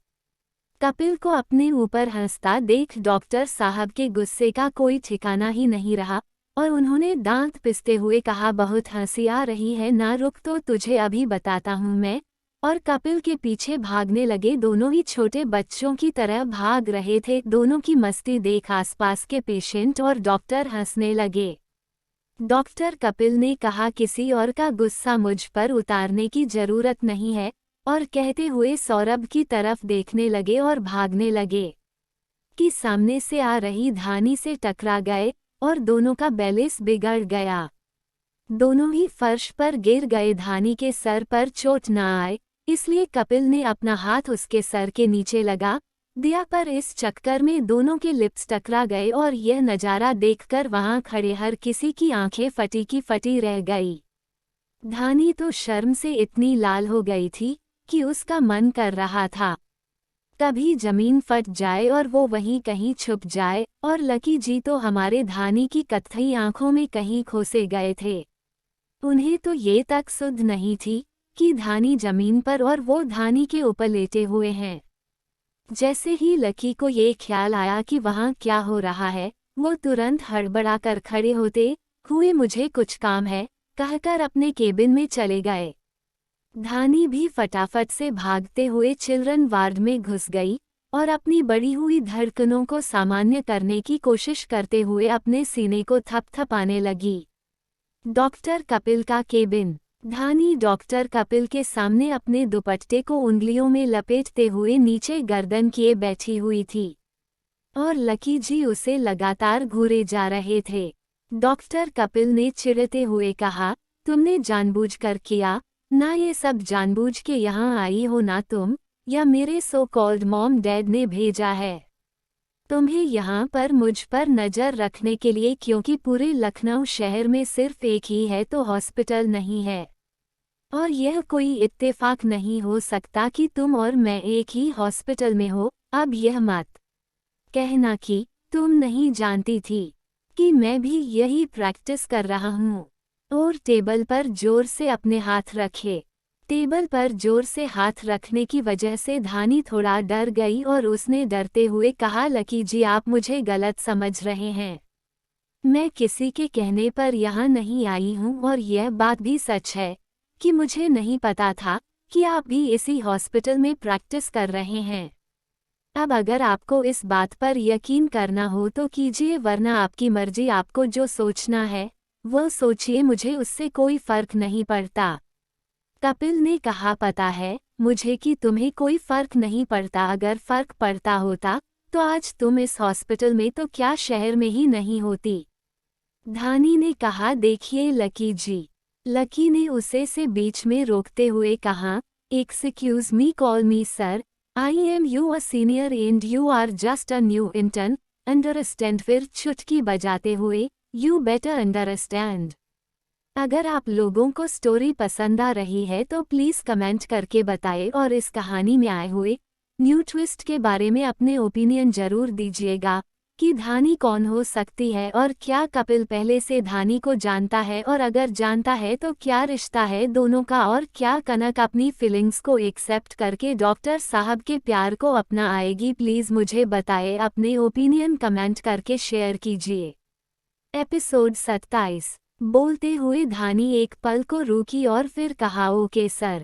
कपिल को अपने ऊपर हंसता देख डॉक्टर साहब के गुस्से का कोई ठिकाना ही नहीं रहा और उन्होंने दांत पिसते हुए कहा, बहुत हंसी आ रही है ना, रुक तो तुझे अभी बताता हूँ मैं। और कपिल के पीछे भागने लगे। दोनों ही छोटे बच्चों की तरह भाग रहे थे। दोनों की मस्ती देख आसपास के पेशेंट और डॉक्टर हंसने लगे। डॉक्टर कपिल ने कहा, किसी और का गुस्सा मुझ पर उतारने की जरूरत नहीं है, और कहते हुए सौरभ की तरफ देखने लगे और भागने लगे कि सामने से आ रही धानी से टकरा गए और दोनों का बैलेंस बिगड़ गया। दोनों ही फर्श पर गिर गए। धानी के सर पर चोट न आए इसलिए कपिल ने अपना हाथ उसके सर के नीचे लगा दिया, पर इस चक्कर में दोनों के लिप्स टकरा गए और यह नज़ारा देखकर वहां खड़े हर किसी की आंखें फटी की फटी रह गई। धानी तो शर्म से इतनी लाल हो गई थी कि उसका मन कर रहा था कभी जमीन फट जाए और वो वहीं कहीं छुप जाए, और लकी जी तो हमारे धानी की कत्थई आंखों में कहीं खोसे गए थे। उन्हें तो ये तक सुध नहीं थी कि धानी जमीन पर और वो धानी के ऊपर लेटे हुए हैं। जैसे ही लकी को ये ख्याल आया कि वहाँ क्या हो रहा है, वो तुरंत हड़बड़ाकर खड़े होते हुए मुझे कुछ काम है कहकर अपने केबिन में चले गए। धानी भी फटाफट से भागते हुए चिल्ड्रन वार्ड में घुस गई और अपनी बढ़ी हुई धड़कनों को सामान्य करने की कोशिश करते हुए अपने सीने को थपथपाने लगी। डॉक्टर कपिल का केबिन। धानी डॉक्टर कपिल के सामने अपने दुपट्टे को उंगलियों में लपेटते हुए नीचे गर्दन किए बैठी हुई थी। और लकी जी उसे लगातार घूरे जा रहे थे। डॉक्टर कपिल ने चिढ़ते हुए कहा, तुमने जानबूझकर किया ना, ये सब जानबूझ के यहाँ आई हो ना तुम, या मेरे सो कॉल्ड मॉम डैड ने भेजा है तुम्हें यहाँ पर मुझ पर नज़र रखने के लिए, क्योंकि पूरे लखनऊ शहर में सिर्फ एक ही है तो हॉस्पिटल नहीं है। और यह कोई इत्तेफाक नहीं हो सकता कि तुम और मैं एक ही हॉस्पिटल में हो। अब यह मत कहना कि तुम नहीं जानती थी कि मैं भी यही प्रैक्टिस कर रहा हूँ। और टेबल पर जोर से अपने हाथ रखे। टेबल पर जोर से हाथ रखने की वजह से धानी थोड़ा डर गई और उसने डरते हुए कहा, लकी जी आप मुझे गलत समझ रहे हैं। मैं किसी के कहने पर यहाँ नहीं आई हूँ और यह बात भी सच है कि मुझे नहीं पता था कि आप भी इसी हॉस्पिटल में प्रैक्टिस कर रहे हैं। अब अगर आपको इस बात पर यकीन करना हो तो कीजिए, वरना आपकी मर्जी। आपको जो सोचना है वो सोचिए, मुझे उससे कोई फर्क नहीं पड़ता। कपिल ने कहा, पता है मुझे कि तुम्हें कोई फर्क नहीं पड़ता। अगर फर्क पड़ता होता तो आज तुम इस हॉस्पिटल में तो क्या शहर में ही नहीं होती। धानी ने कहा, देखिए लकी जी। लकी ने उसे से बीच में रोकते हुए कहा, excuse me, call me sir, I am you a senior and you are just a new intern, understand. फिर चुटकी बजाते हुए, यू बेटर अंडरस्टैंड। अगर आप लोगों को स्टोरी पसंद आ रही है तो प्लीज़ कमेंट करके बताएं और इस कहानी में आए हुए न्यू ट्विस्ट के बारे में अपने ओपिनियन ज़रूर दीजिएगा कि धानी कौन हो सकती है और क्या कपिल पहले से धानी को जानता है, और अगर जानता है तो क्या रिश्ता है दोनों का, और क्या कनक अपनी फीलिंग्स को एक्सेप्ट करके डॉक्टर साहब के प्यार को अपना आएगी। प्लीज़ मुझे बताएं, अपने ओपिनियन कमेंट करके शेयर कीजिए। एपिसोड 27। बोलते हुए धानी एक पल को रुकी और फिर कहा, ओके सर।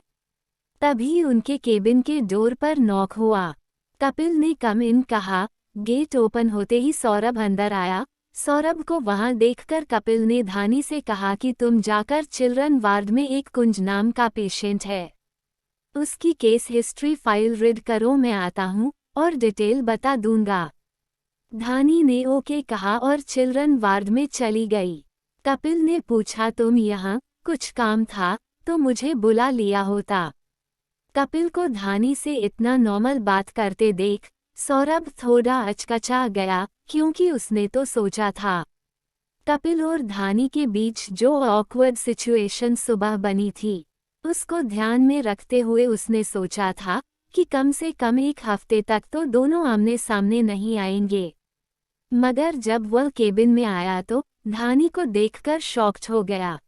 तभी उनके केबिन के डोर पर नॉक हुआ। कपिल ने कम इन कहा। गेट ओपन होते ही सौरभ अंदर आया। सौरभ को वहां देखकर कपिल ने धानी से कहा कि तुम जाकर चिल्ड्रन वार्ड में एक कुंज नाम का पेशेंट है, उसकी केस हिस्ट्री फाइल रीड करो, मैं आता हूँ और डिटेल बता दूंगा। धानी ने ओके कहा और चिल्ड्रन वार्ड में चली गई। कपिल ने पूछा, तुम यहाँ कुछ काम था तो मुझे बुला लिया होता। कपिल को धानी से इतना नॉर्मल बात करते देख सौरभ थोड़ा अचकचा गया, क्योंकि उसने तो सोचा था कपिल और धानी के बीच जो ऑकवर्ड सिचुएशन सुबह बनी थी उसको ध्यान में रखते हुए उसने सोचा था कि कम से कम एक हफ्ते तक तो दोनों आमने सामने नहीं आएंगे। मगर जब वह केबिन में आया तो धानी को देखकर शॉक्ड हो गया।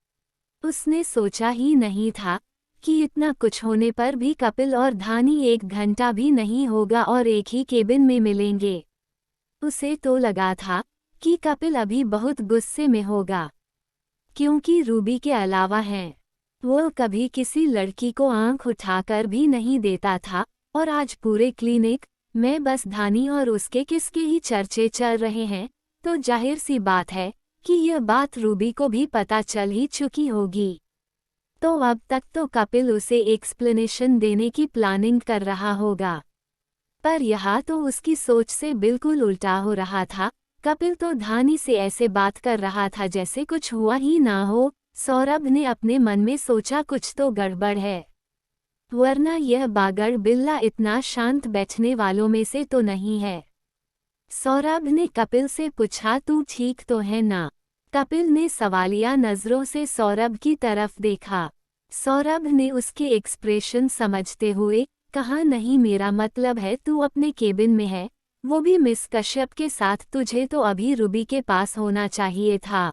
उसने सोचा ही नहीं था कि इतना कुछ होने पर भी कपिल और धानी 1 घंटा भी नहीं होगा और एक ही केबिन में मिलेंगे। उसे तो लगा था कि कपिल अभी बहुत गुस्से में होगा, क्योंकि रूबी के अलावा हैं वो कभी किसी लड़की को आंख उठाकर भी नहीं देता था, और आज पूरे क्लिनिक में बस धानी और उसके किसके ही चर्चे चल रहे हैं, तो जाहिर सी बात है कि यह बात रूबी को भी पता चल ही चुकी होगी। तो अब तक तो कपिल उसे एक्सप्लेनेशन देने की प्लानिंग कर रहा होगा, पर यहाँ तो उसकी सोच से बिल्कुल उल्टा हो रहा था। कपिल तो धानी से ऐसे बात कर रहा था जैसे कुछ हुआ ही ना हो। सौरभ ने अपने मन में सोचा, कुछ तो गड़बड़ है, वरना यह बागड़ बिल्ला इतना शांत बैठने वालों में से तो नहीं है। सौरभ ने कपिल से पूछा, तू ठीक तो है ना? कपिल ने सवालिया नज़रों से सौरभ की तरफ देखा। सौरभ ने उसके एक्सप्रेशन समझते हुए कहा, नहीं, मेरा मतलब है तू अपने केबिन में है, वो भी मिस कश्यप के साथ। तुझे तो अभी रूबी के पास होना चाहिए था,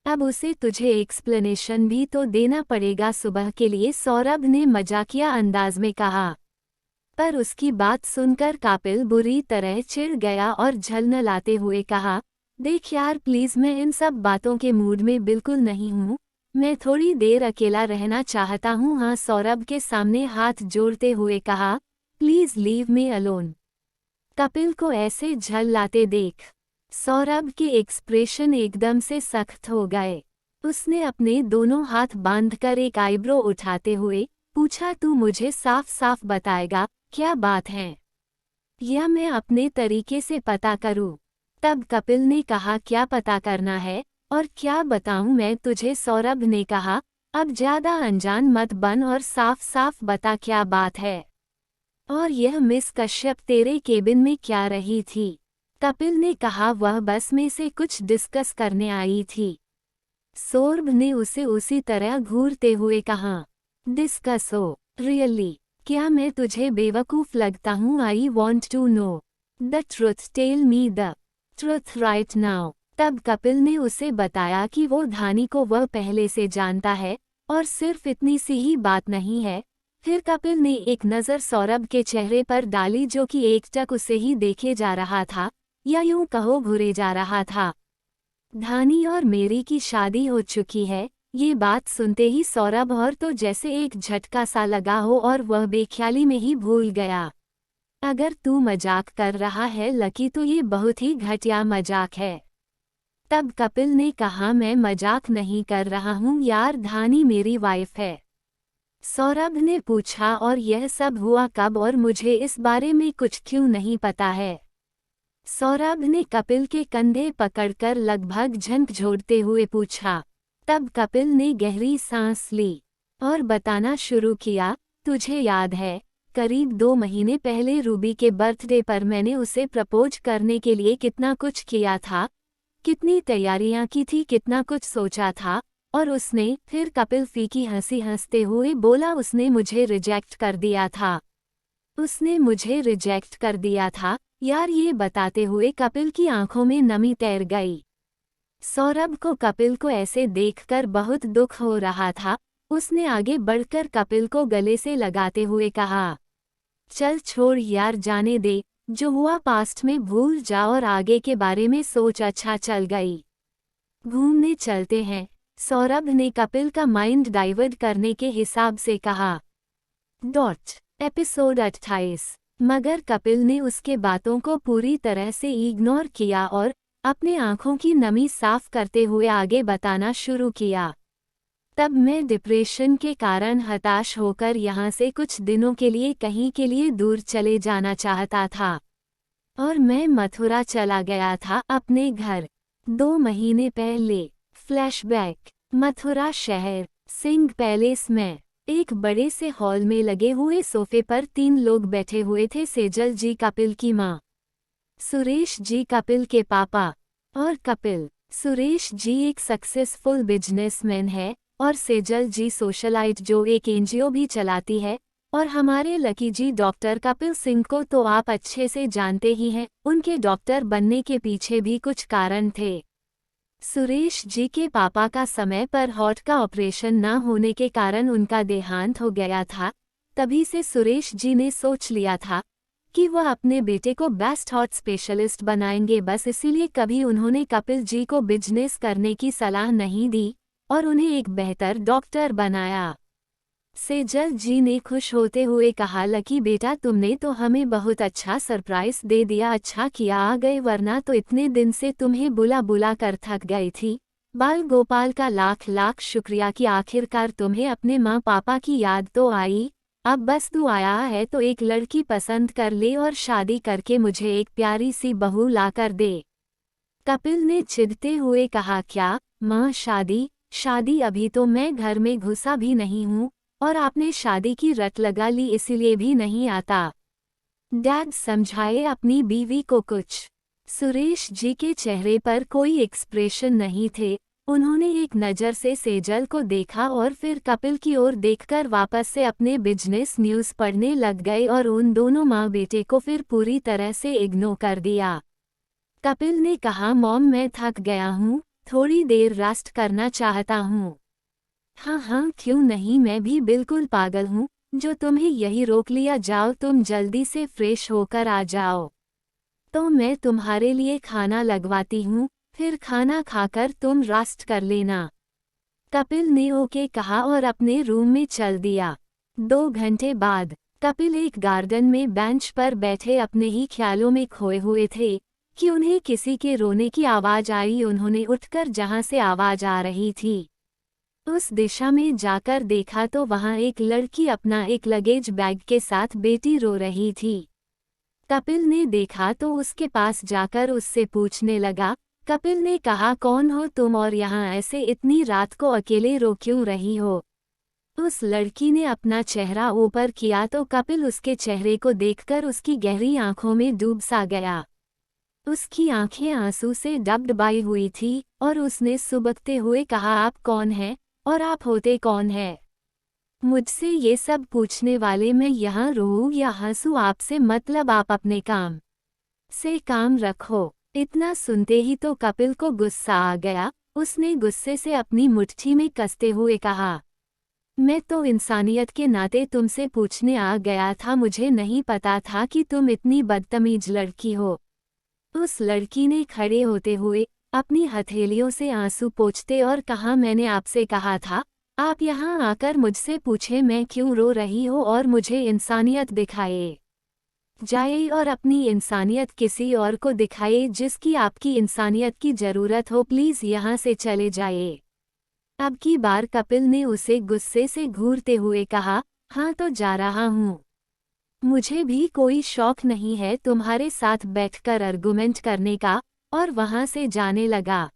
अब उसे तुझे एक्सप्लेनेशन भी तो देना पड़ेगा सुबह के लिए, सौरभ ने मजाकिया अंदाज में कहा। पर उसकी बात सुनकर कपिल बुरी तरह चिढ़ गया और झलमलाते हुए कहा, देख यार प्लीज़, मैं इन सब बातों के मूड में बिल्कुल नहीं हूँ, मैं थोड़ी देर अकेला रहना चाहता हूँ। हाँ, सौरभ के सामने हाथ जोड़ते हुए कहा, please leave me alone. Kapil को ऐसे झल्लाते देख सौरभ के एक्सप्रेशन एकदम से सख्त हो गए। उसने अपने दोनों हाथ बांधकर एक आईब्रो उठाते हुए पूछा, तू मुझे साफ साफ बताएगा क्या बात है? या मैं अपने तरीके से पता करूं? तब कपिल ने कहा, क्या पता करना है और क्या बताऊं मैं तुझे? सौरभ ने कहा, अब ज्यादा अनजान मत बन और साफ साफ बता क्या बात है। और यह मिस कश्यप तेरे केबिन में क्या रही थी? कपिल ने कहा, वह बस में से कुछ डिस्कस करने आई थी। सौरभ ने उसे उसी तरह घूरते हुए कहा, डिस्कस हो? रियली? क्या मैं तुझे बेवकूफ लगता हूँ? I want to know the truth, tell me the truth right now. तब कपिल ने उसे बताया कि वो धानी को वह पहले से जानता है और सिर्फ इतनी सी ही बात नहीं है। फिर कपिल ने एक नज़र सौरभ के चेहरे पर डाली जो कि एकटक उसे ही देखे जा रहा था, या यूं कहो घूरे जा रहा था। धानी और मेरी की शादी हो चुकी है। ये बात सुनते ही सौरभ और तो जैसे एक झटका सा लगा हो और वह बेख्याली में ही भूल गया। अगर तू मजाक कर रहा है लकी तो ये बहुत ही घटिया मजाक है। तब कपिल ने कहा, मैं मजाक नहीं कर रहा हूँ यार, धानी मेरी वाइफ है। सौरभ ने पूछा, और यह सब हुआ कब और मुझे इस बारे में कुछ क्यों नहीं पता है? सौरभ ने कपिल के कंधे पकड़कर लगभग झंझोड़ते हुए पूछा। तब कपिल ने गहरी सांस ली और बताना शुरू किया, तुझे याद है, करीब 2 महीने पहले रूबी के बर्थडे पर मैंने उसे प्रपोज करने के लिए कितना कुछ किया था, कितनी तैयारियां की थी, कितना कुछ सोचा था, और उसने, फिर कपिल फीकी हंसी हंसते हुए बोला, उसने मुझे रिजेक्ट कर दिया था। उसने मुझे रिजेक्ट कर दिया था यार। ये बताते हुए कपिल की आंखों में नमी तैर गई। सौरभ को कपिल को ऐसे देखकर बहुत दुख हो रहा था। उसने आगे बढ़कर कपिल को गले से लगाते हुए कहा, चल छोड़ यार, जाने दे, जो हुआ पास्ट में भूल जा और आगे के बारे में सोच। अच्छा चल गई, घूमने चलते हैं, सौरभ ने कपिल का माइंड डाइवर्ट करने के हिसाब से कहा। एपिसोड 28। मगर कपिल ने उसके बातों को पूरी तरह से इग्नोर किया और अपने आंखों की नमी साफ करते हुए आगे बताना शुरू किया। तब मैं डिप्रेशन के कारण हताश होकर यहाँ से कुछ दिनों के लिए कहीं के लिए दूर चले जाना चाहता था और मैं मथुरा चला गया था अपने घर। 2 महीने पहले। फ्लैशबैक। मथुरा शहर, सिंह पैलेस में एक बड़े से हॉल में लगे हुए सोफे पर 3 लोग बैठे हुए थे। सेजल जी कपिल की माँ, सुरेश जी कपिल के पापा और कपिल। सुरेश जी एक सक्सेसफुल बिजनेसमैन है और सेजल जी सोशलाइट जो एक एनजीओ भी चलाती है। और हमारे लकी जी डॉक्टर कपिल सिंह को तो आप अच्छे से जानते ही हैं, उनके डॉक्टर बनने के पीछे भी कुछ कारण थे। सुरेश जी के पापा का समय पर हार्ट का ऑपरेशन न होने के कारण उनका देहांत हो गया था। तभी से सुरेश जी ने सोच लिया था कि वह अपने बेटे को बेस्ट हार्ट स्पेशलिस्ट बनाएंगे। बस इसीलिए कभी उन्होंने कपिल जी को बिजनेस करने की सलाह नहीं दी और उन्हें एक बेहतर डॉक्टर बनाया। सेजल जी ने खुश होते हुए कहा, लकी बेटा, तुमने तो हमें बहुत अच्छा सरप्राइज दे दिया। अच्छा किया आ गए, वरना तो इतने दिन से तुम्हें बुला बुला कर थक गई थी। बाल गोपाल का लाख लाख शुक्रिया कि आखिरकार तुम्हें अपने माँ पापा की याद तो आई। अब बस तू आया है तो एक लड़की पसंद कर ले और शादी करके मुझे एक प्यारी सी बहू ला कर दे। कपिल ने चिढ़ते हुए कहा, क्या माँ, शादी? शादी? अभी तो मैं घर में घुसा भी नहीं हूँ और आपने शादी की रट लगा ली, इसीलिए भी नहीं आता। डैड समझाए अपनी बीवी को कुछ। सुरेश जी के चेहरे पर कोई एक्सप्रेशन नहीं थे। उन्होंने एक नज़र से सेजल को देखा और फिर कपिल की ओर देखकर वापस से अपने बिजनेस न्यूज़ पढ़ने लग गए और उन दोनों माँ बेटे को फिर पूरी तरह से इग्नोर कर दिया। कपिल ने कहा, मॉम, मैं थक गया हूँ, थोड़ी देर रेस्ट करना चाहता हूँ। हाँ हाँ, क्यों नहीं, मैं भी बिल्कुल पागल हूँ जो तुम्हें यही रोक लिया। जाओ, तुम जल्दी से फ्रेश होकर आ जाओ तो मैं तुम्हारे लिए खाना लगवाती हूँ, फिर खाना खाकर तुम रेस्ट कर लेना। कपिल ने ओके कहा और अपने रूम में चल दिया। 2 घंटे बाद कपिल एक गार्डन में बेंच पर बैठे अपने ही ख्यालों में खोए हुए थे कि उन्हें किसी के रोने की आवाज़ आई। उन्होंने उठकर जहाँ से आवाज़ आ रही थी उस दिशा में जाकर देखा तो वहाँ एक लड़की अपना एक लगेज बैग के साथ बेटी रो रही थी। कपिल ने देखा तो उसके पास जाकर उससे पूछने लगा। कपिल ने कहा, कौन हो तुम और यहाँ ऐसे इतनी रात को अकेले रो क्यों रही हो? उस लड़की ने अपना चेहरा ऊपर किया तो कपिल उसके चेहरे को देखकर उसकी गहरी आंखों में डूब सा गया। उसकी आंखें आंसू से डबडबाई हुई थी और उसने सुबकते हुए कहा, आप कौन हैं और आप होते कौन हैं? मुझसे ये सब पूछने वाले, मैं यहाँ रोऊं या हंसूं आपसे मतलब आप अपने काम से काम रखो। इतना सुनते ही तो कपिल को गुस्सा आ गया। उसने गुस्से से अपनी मुट्ठी में कसते हुए कहा, मैं तो इंसानियत के नाते तुमसे पूछने आ गया था, मुझे नहीं पता था कि तुम इतनी बदतमीज लड़की हो। उस लड़की ने खड़े होते हुए अपनी हथेलियों से आंसू पोंछते और कहा, मैंने आपसे कहा था आप यहाँ आकर मुझसे पूछे मैं क्यों रो रही हो और मुझे इंसानियत दिखाए जाए और अपनी इंसानियत किसी और को दिखाए जिसकी आपकी इंसानियत की ज़रूरत हो। प्लीज़ यहाँ से चले जाए। अब की बार कपिल ने उसे गुस्से से घूरते हुए कहा, हाँ तो जा रहा हूँ। मुझे भी कोई शौक नहीं है तुम्हारे साथ बैठकर आर्गुमेंट करने का। और वहां से जाने लगा।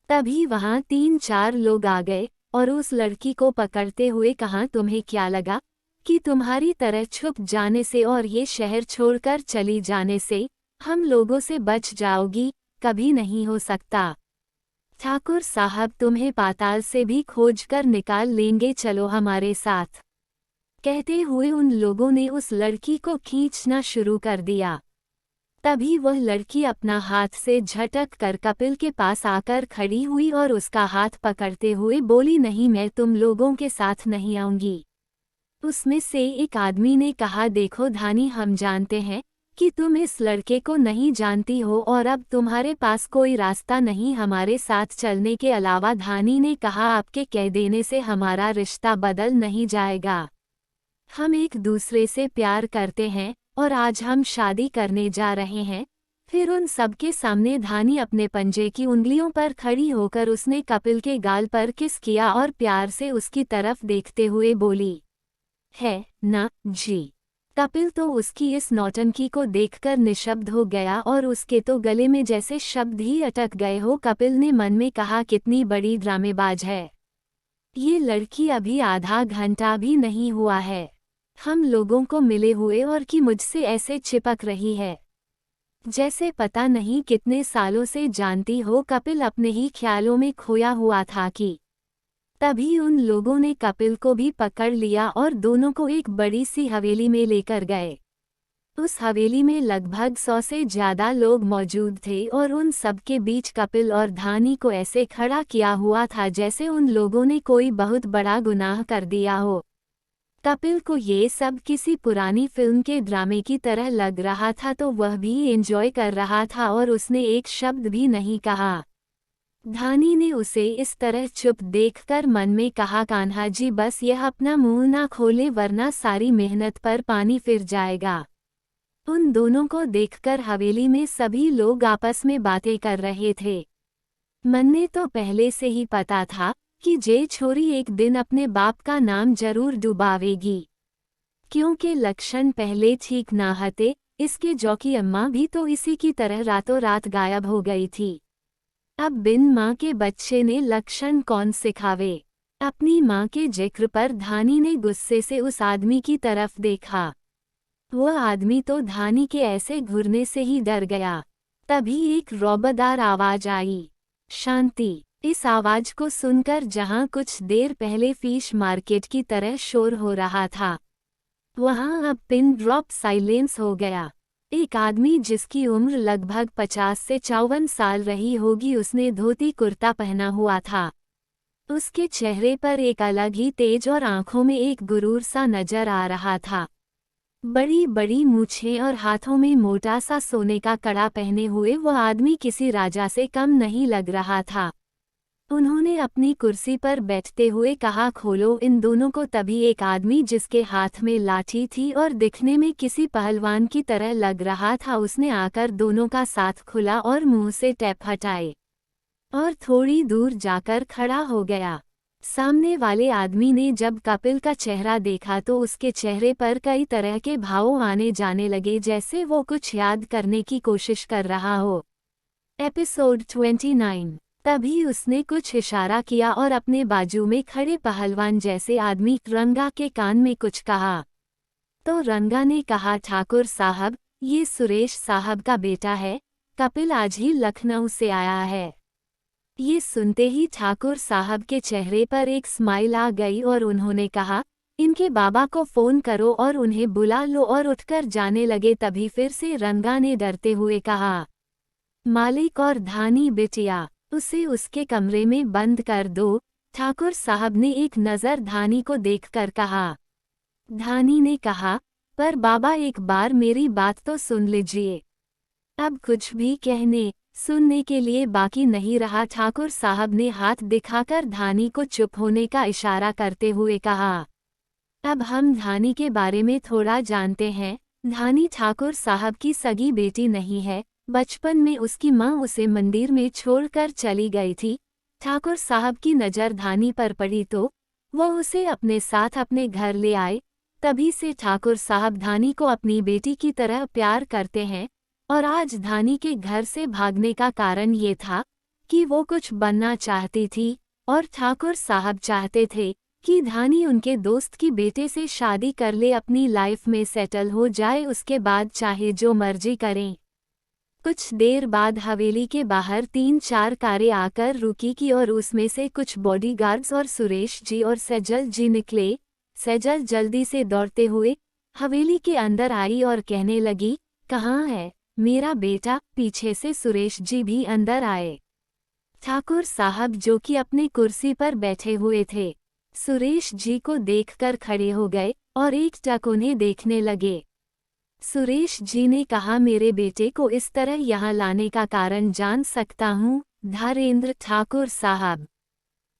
तभी वहां 3-4 लोग आ गए और उस लड़की को पकड़ते हुए कहा, तुम्हें क्या लगा कि तुम्हारी तरह छुप जाने से और ये शहर छोड़कर चली जाने से हम लोगों से बच जाओगी? कभी नहीं हो सकता। ठाकुर साहब तुम्हें पाताल से भी खोजकर निकाल लेंगे, चलो हमारे साथ। कहते हुए उन लोगों ने उस लड़की को खींचना शुरू कर दिया। तभी वह लड़की अपना हाथ से झटक कर कपिल के पास आकर खड़ी हुई और उसका हाथ पकड़ते हुए बोली, नहीं मैं तुम लोगों के साथ नहीं आऊंगी। उसमें से एक आदमी ने कहा, देखो धानी, हम जानते हैं कि तुम इस लड़के को नहीं जानती हो और अब तुम्हारे पास कोई रास्ता नहीं हमारे साथ चलने के अलावा। धानी ने कहा, आपके कह देने से हमारा रिश्ता बदल नहीं जाएगा। हम एक दूसरे से प्यार करते हैं और आज हम शादी करने जा रहे हैं। फिर उन सबके सामने धानी अपने पंजे की उंगलियों पर खड़ी होकर उसने कपिल के गाल पर किस किया और प्यार से उसकी तरफ देखते हुए बोली, है ना जी। कपिल तो उसकी इस नौटंकी को देखकर निशब्द हो गया और उसके तो गले में जैसे शब्द ही अटक गए हो। कपिल ने मन में कहा, कितनी बड़ी ड्रामेबाज है ये लड़की, अभी आधा घंटा भी नहीं हुआ है हम लोगों को मिले हुए और कि मुझसे ऐसे चिपक रही है जैसे पता नहीं कितने सालों से जानती हो। कपिल अपने ही ख्यालों में खोया हुआ था कि तभी उन लोगों ने कपिल को भी पकड़ लिया और दोनों को एक बड़ी सी हवेली में लेकर गए। उस हवेली में लगभग 100 से ज्यादा लोग मौजूद थे और उन सबके बीच कपिल और धानी को ऐसे खड़ा किया हुआ था जैसे उन लोगों ने कोई बहुत बड़ा गुनाह कर दिया हो। कपिल को ये सब किसी पुरानी फिल्म के ड्रामे की तरह लग रहा था तो वह भी एंजॉय कर रहा था और उसने एक शब्द भी नहीं कहा। धानी ने उसे इस तरह चुप देखकर मन में कहा, कान्हा जी बस यह अपना मुंह ना खोले वरना सारी मेहनत पर पानी फिर जाएगा। उन दोनों को देखकर हवेली में सभी लोग आपस में बातें कर रहे थे। मन ने तो पहले से ही पता था कि जे छोरी एक दिन अपने बाप का नाम जरूर डुबावेगी, क्योंकि लक्षण पहले ठीक ना हते। इसके जौकी अम्मा भी तो इसी की तरह रातों रात गायब हो गई थी। अब बिन माँ के बच्चे ने लक्षण कौन सिखावे। अपनी माँ के जिक्र पर धानी ने गुस्से से उस आदमी की तरफ देखा। वह आदमी तो धानी के ऐसे घूरने से ही डर गया। तभी एक रौबदार आवाज आई, शांति। इस आवाज को सुनकर जहां कुछ देर पहले फिश मार्केट की तरह शोर हो रहा था वहां अब पिन ड्रॉप साइलेंस हो गया। एक आदमी जिसकी उम्र लगभग 50 से 54 साल रही होगी, उसने धोती कुर्ता पहना हुआ था। उसके चेहरे पर एक अलग ही तेज और आंखों में एक गुरूर सा नजर आ रहा था। बड़ी बड़ी मूछें और हाथों में मोटा सा सोने का कड़ा पहने हुए वह आदमी किसी राजा से कम नहीं लग रहा था। उन्होंने अपनी कुर्सी पर बैठते हुए कहा, खोलो इन दोनों को। तभी एक आदमी जिसके हाथ में लाठी थी और दिखने में किसी पहलवान की तरह लग रहा था, उसने आकर दोनों का साथ खुला और मुंह से टैप हटाए और थोड़ी दूर जाकर खड़ा हो गया। सामने वाले आदमी ने जब कपिल का चेहरा देखा तो उसके चेहरे पर कई तरह के भाव आने जाने लगे, जैसे वो कुछ याद करने की कोशिश कर रहा हो। एपिसोड 29। तभी उसने कुछ इशारा किया और अपने बाजू में खड़े पहलवान जैसे आदमी रंगा के कान में कुछ कहा। तो रंगा ने कहा, ठाकुर साहब, ये सुरेश साहब का बेटा है, कपिल आज ही लखनऊ से आया है। ये सुनते ही ठाकुर साहब के चेहरे पर एक स्माइल आ गई और उन्होंने कहा, इनके बाबा को फोन करो और उन्हें बुला लो, और उठकर जाने लगे। तभी फिर से रंगा ने डरते हुए कहा, मालिक और धानी बिटिया, उसे उसके कमरे में बंद कर दो। ठाकुर साहब ने एक नज़र धानी को देखकर कहा। धानी ने कहा, पर बाबा एक बार मेरी बात तो सुन लीजिए। अब कुछ भी कहने सुनने के लिए बाकी नहीं रहा। ठाकुर साहब ने हाथ दिखाकर धानी को चुप होने का इशारा करते हुए कहा, अब हम धानी के बारे में थोड़ा जानते हैं। धानी ठाकुर साहब की सगी बेटी नहीं है। बचपन में उसकी माँ उसे मंदिर में छोड़कर चली गई थी। ठाकुर साहब की नज़र धानी पर पड़ी तो वह उसे अपने साथ अपने घर ले आए। तभी से ठाकुर साहब धानी को अपनी बेटी की तरह प्यार करते हैं। और आज धानी के घर से भागने का कारण ये था कि वो कुछ बनना चाहती थी और ठाकुर साहब चाहते थे कि धानी उनके दोस्त की बेटे से शादी कर ले, अपनी लाइफ में सेटल हो जाए, उसके बाद चाहे जो मर्जी करें। कुछ देर बाद हवेली के बाहर 3-4 कारें आकर रुकी की और उसमें से कुछ बॉडीगार्ड्स और सुरेश जी और सेजल जी निकले। सेजल जल्दी से दौड़ते हुए हवेली के अंदर आई और कहने लगी, कहाँ है मेरा बेटा? पीछे से सुरेश जी भी अंदर आए। ठाकुर साहब जो कि अपनी कुर्सी पर बैठे हुए थे, सुरेश जी को देखकर खड़े हो गए और एकटक उन्हें देखने लगे। सुरेश जी ने कहा, मेरे बेटे को इस तरह यहाँ लाने का कारण जान सकता हूँ? धीरेंद्र ठाकुर साहब।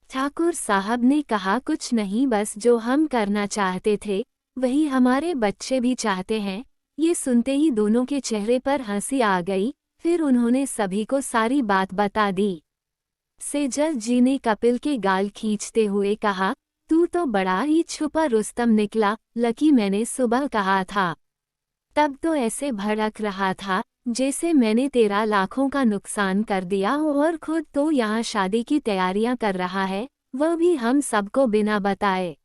ठाकुर साहब ने कहा, कुछ नहीं, बस जो हम करना चाहते थे वही हमारे बच्चे भी चाहते हैं। ये सुनते ही दोनों के चेहरे पर हंसी आ गई। फिर उन्होंने सभी को सारी बात बता दी। सेजल जी ने कपिल के गाल खींचते हुए कहा, तू तो बड़ा ही छुपा रुस्तम निकला। लकी, मैंने सुबह कहा था, तब तो ऐसे भड़क रहा था जैसे मैंने तेरा लाखों का नुकसान कर दिया हो, और खुद तो यहाँ शादी की तैयारियां कर रहा है, वह भी हम सबको बिना बताए।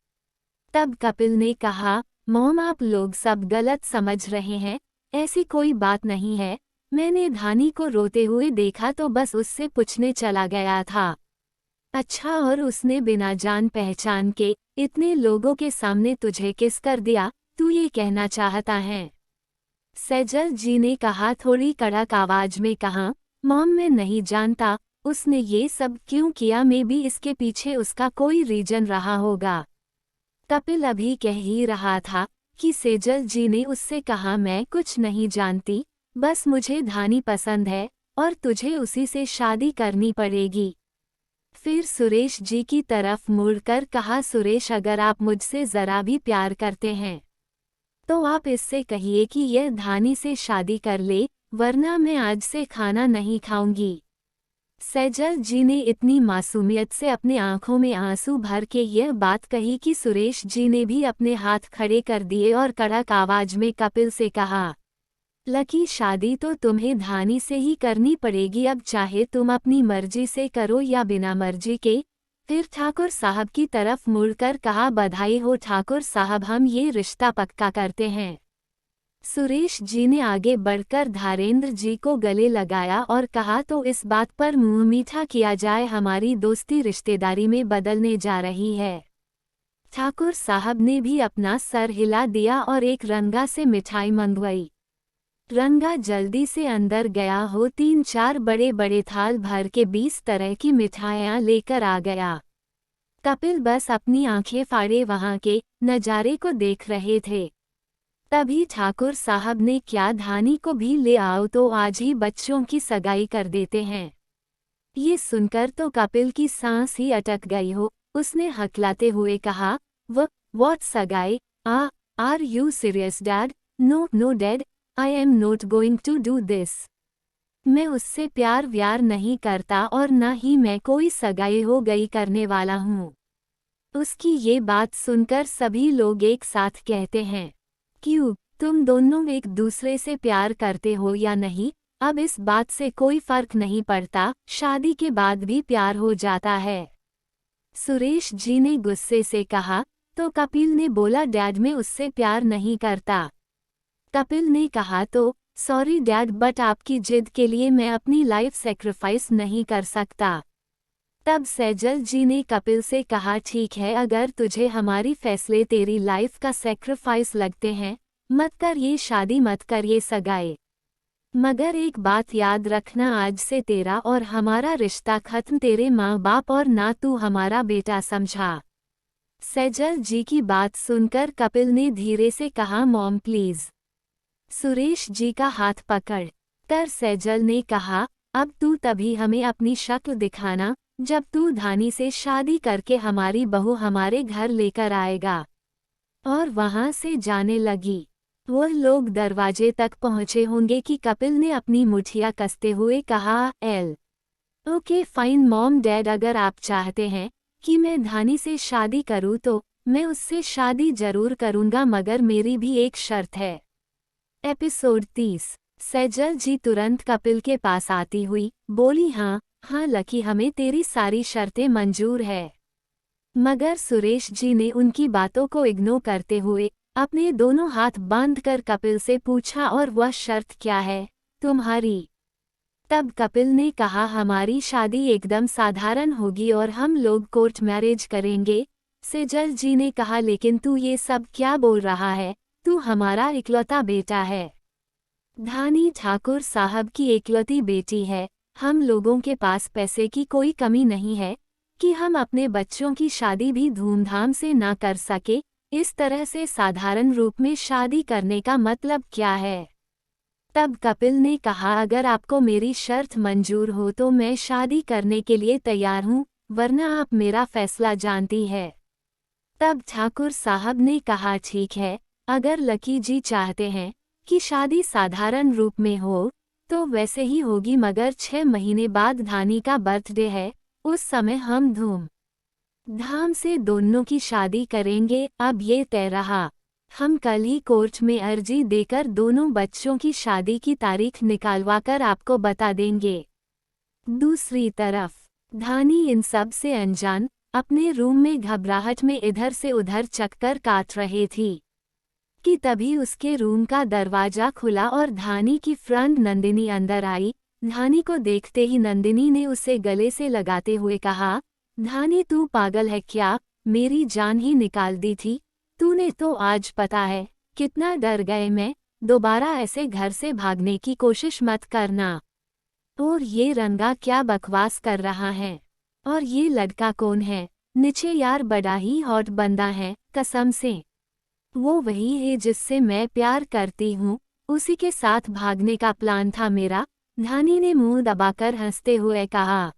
तब कपिल ने कहा, मॉम, आप लोग सब गलत समझ रहे हैं, ऐसी कोई बात नहीं है। मैंने धानी को रोते हुए देखा तो बस उससे पूछने चला गया था। अच्छा, और उसने बिना जान पहचान के इतने लोगों के सामने तुझे किस कर दिया, तू ये कहना चाहता है? सेजल जी ने कहा, थोड़ी कड़क आवाज में कहा, मॉम, मैं नहीं जानता उसने ये सब क्यों किया। मे भी इसके पीछे उसका कोई रीजन रहा होगा। कपिल अभी कह ही रहा था कि सेजल जी ने उससे कहा, मैं कुछ नहीं जानती, बस मुझे धानी पसंद है और तुझे उसी से शादी करनी पड़ेगी। फिर सुरेश जी की तरफ मुड़कर कहा, सुरेश, अगर आप मुझसे ज़रा भी प्यार करते हैं तो आप इससे कहिए कि यह धानी से शादी कर ले, वरना मैं आज से खाना नहीं खाऊंगी। सेजल जी ने इतनी मासूमियत से अपने आंखों में आंसू भर के यह बात कही कि सुरेश जी ने भी अपने हाथ खड़े कर दिए और कड़क आवाज में कपिल से कहा, लकी, शादी तो तुम्हें धानी से ही करनी पड़ेगी, अब चाहे तुम अपनी मर्जी से करो या बिना मर्जी के। फिर ठाकुर साहब की तरफ मुड़कर कहा, बधाई हो ठाकुर साहब, हम ये रिश्ता पक्का करते हैं। सुरेश जी ने आगे बढ़कर धीरेंद्र जी को गले लगाया और कहा, तो इस बात पर मुंह मीठा किया जाए, हमारी दोस्ती रिश्तेदारी में बदलने जा रही है। ठाकुर साहब ने भी अपना सर हिला दिया और एक रंगा से मिठाई मंगवाई। रंगा जल्दी से अंदर गया हो 3-4 बड़े बड़े थाल भर के 20 तरह की मिठाइयाँ लेकर आ गया। कपिल बस अपनी आंखें फाड़े वहां के नज़ारे को देख रहे थे। तभी ठाकुर साहब ने, क्या धानी को भी ले आओ, तो आज ही बच्चों की सगाई कर देते हैं। ये सुनकर तो कपिल की सांस ही अटक गई हो। उसने हकलाते हुए कहा, व्हाट सगाई? Are you serious dad? No dad, I am not going to do this. मैं उससे प्यार व्यार नहीं करता और न ही मैं कोई सगाई हो गई करने वाला हूँ। उसकी ये बात सुनकर सभी लोग एक साथ कहते हैं, क्यों, तुम दोनों एक दूसरे से प्यार करते हो या नहीं? अब इस बात से कोई फर्क नहीं पड़ता, शादी के बाद भी प्यार हो जाता है। सुरेश जी ने गुस्से से कहा। तो कपिल ने बोला, डैड मैं उससे प्यार नहीं करता। कपिल ने कहा, तो सॉरी डैड, बट आपकी जिद के लिए मैं अपनी लाइफ सेक्रीफाइस नहीं कर सकता। तब सेजल जी ने कपिल से कहा, ठीक है, अगर तुझे हमारी फैसले तेरी लाइफ का सेक्रीफाइस लगते हैं, मत कर ये शादी, मत कर ये सगाई। मगर एक बात याद रखना, आज से तेरा और हमारा रिश्ता खत्म, तेरे माँ बाप और ना तू हमारा बेटा समझा। सेजल जी की बात सुनकर कपिल ने धीरे से कहा, मॉम प्लीज। सुरेश जी का हाथ पकड़ कर सेजल ने कहा, अब तू तभी हमें अपनी शक्ल दिखाना जब तू धानी से शादी करके हमारी बहू हमारे घर लेकर आएगा। और वहां से जाने लगी। वह लोग दरवाजे तक पहुंचे होंगे कि कपिल ने अपनी मुठिया कसते हुए कहा, ओके फाइन मॉम डैड, अगर आप चाहते हैं कि मैं धानी से शादी करूं तो मैं उससे शादी जरूर करूंगा, मगर मेरी भी एक शर्त है। एपिसोड 30। सेजल जी तुरंत कपिल के पास आती हुई बोली, हाँ लकी, हमें तेरी सारी शर्तें मंजूर है। मगर सुरेश जी ने उनकी बातों को इग्नोर करते हुए अपने दोनों हाथ बांधकर कपिल से पूछा, और वह शर्त क्या है तुम्हारी? तब कपिल ने कहा, हमारी शादी एकदम साधारण होगी और हम लोग कोर्ट मैरिज करेंगे। सेजल जी ने कहा, लेकिन तू ये सब क्या बोल रहा है? तू हमारा इकलौता बेटा है। धानी ठाकुर साहब की इकलौती बेटी है। हम लोगों के पास पैसे की कोई कमी नहीं है कि हम अपने बच्चों की शादी भी धूमधाम से ना कर सके। इस तरह से साधारण रूप में शादी करने का मतलब क्या है? तब कपिल ने कहा, अगर आपको मेरी शर्त मंजूर हो तो मैं शादी करने के लिए तैयार हूँ, वरना आप मेरा फैसला जानती है। तब ठाकुर साहब ने कहा, ठीक है, अगर लकी जी चाहते हैं कि शादी साधारण रूप में हो तो वैसे ही होगी, मगर 6 महीने बाद धानी का बर्थडे है, उस समय हम धूम धाम से दोनों की शादी करेंगे। अब ये तय रहा, हम कल ही कोर्ट में अर्जी देकर दोनों बच्चों की शादी की तारीख निकालवाकर आपको बता देंगे। दूसरी तरफ धानी इन सब से अनजान अपने रूम में घबराहट में इधर से उधर चक्कर काट रही थी कि तभी उसके रूम का दरवाजा खुला और धानी की फ्रेंड नंदिनी अंदर आई। धानी को देखते ही नंदिनी ने उसे गले से लगाते हुए कहा, धानी तू पागल है क्या? मेरी जान ही निकाल दी थी तूने तो। आज पता है कितना डर गए मैं। दोबारा ऐसे घर से भागने की कोशिश मत करना। और ये रंगा क्या बकवास कर रहा है? और ये लड़का कौन है? नीचे यार, बड़ा ही हॉट बंदा है कसम से। वो वही है जिससे मैं प्यार करती हूँ, उसी के साथ भागने का प्लान था मेरा। धानी ने मुंह दबाकर हंसते हुए कहा।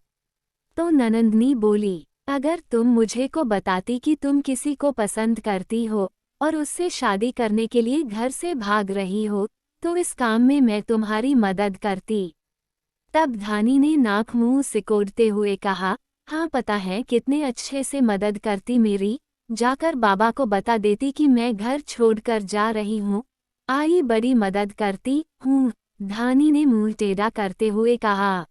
तो ननंदनी बोली, अगर तुम मुझे को बताती कि तुम किसी को पसंद करती हो और उससे शादी करने के लिए घर से भाग रही हो तो इस काम में मैं तुम्हारी मदद करती। तब धानी ने नाक मुंह सिकोड़ते हुए कहा, हाँ पता है कितने अच्छे से मदद करती मेरी। जाकर बाबा को बता देती कि मैं घर छोड़कर जा रही हूँ, आई बड़ी मदद करती हूँ। धानी ने मुंह टेढ़ा करते हुए कहा।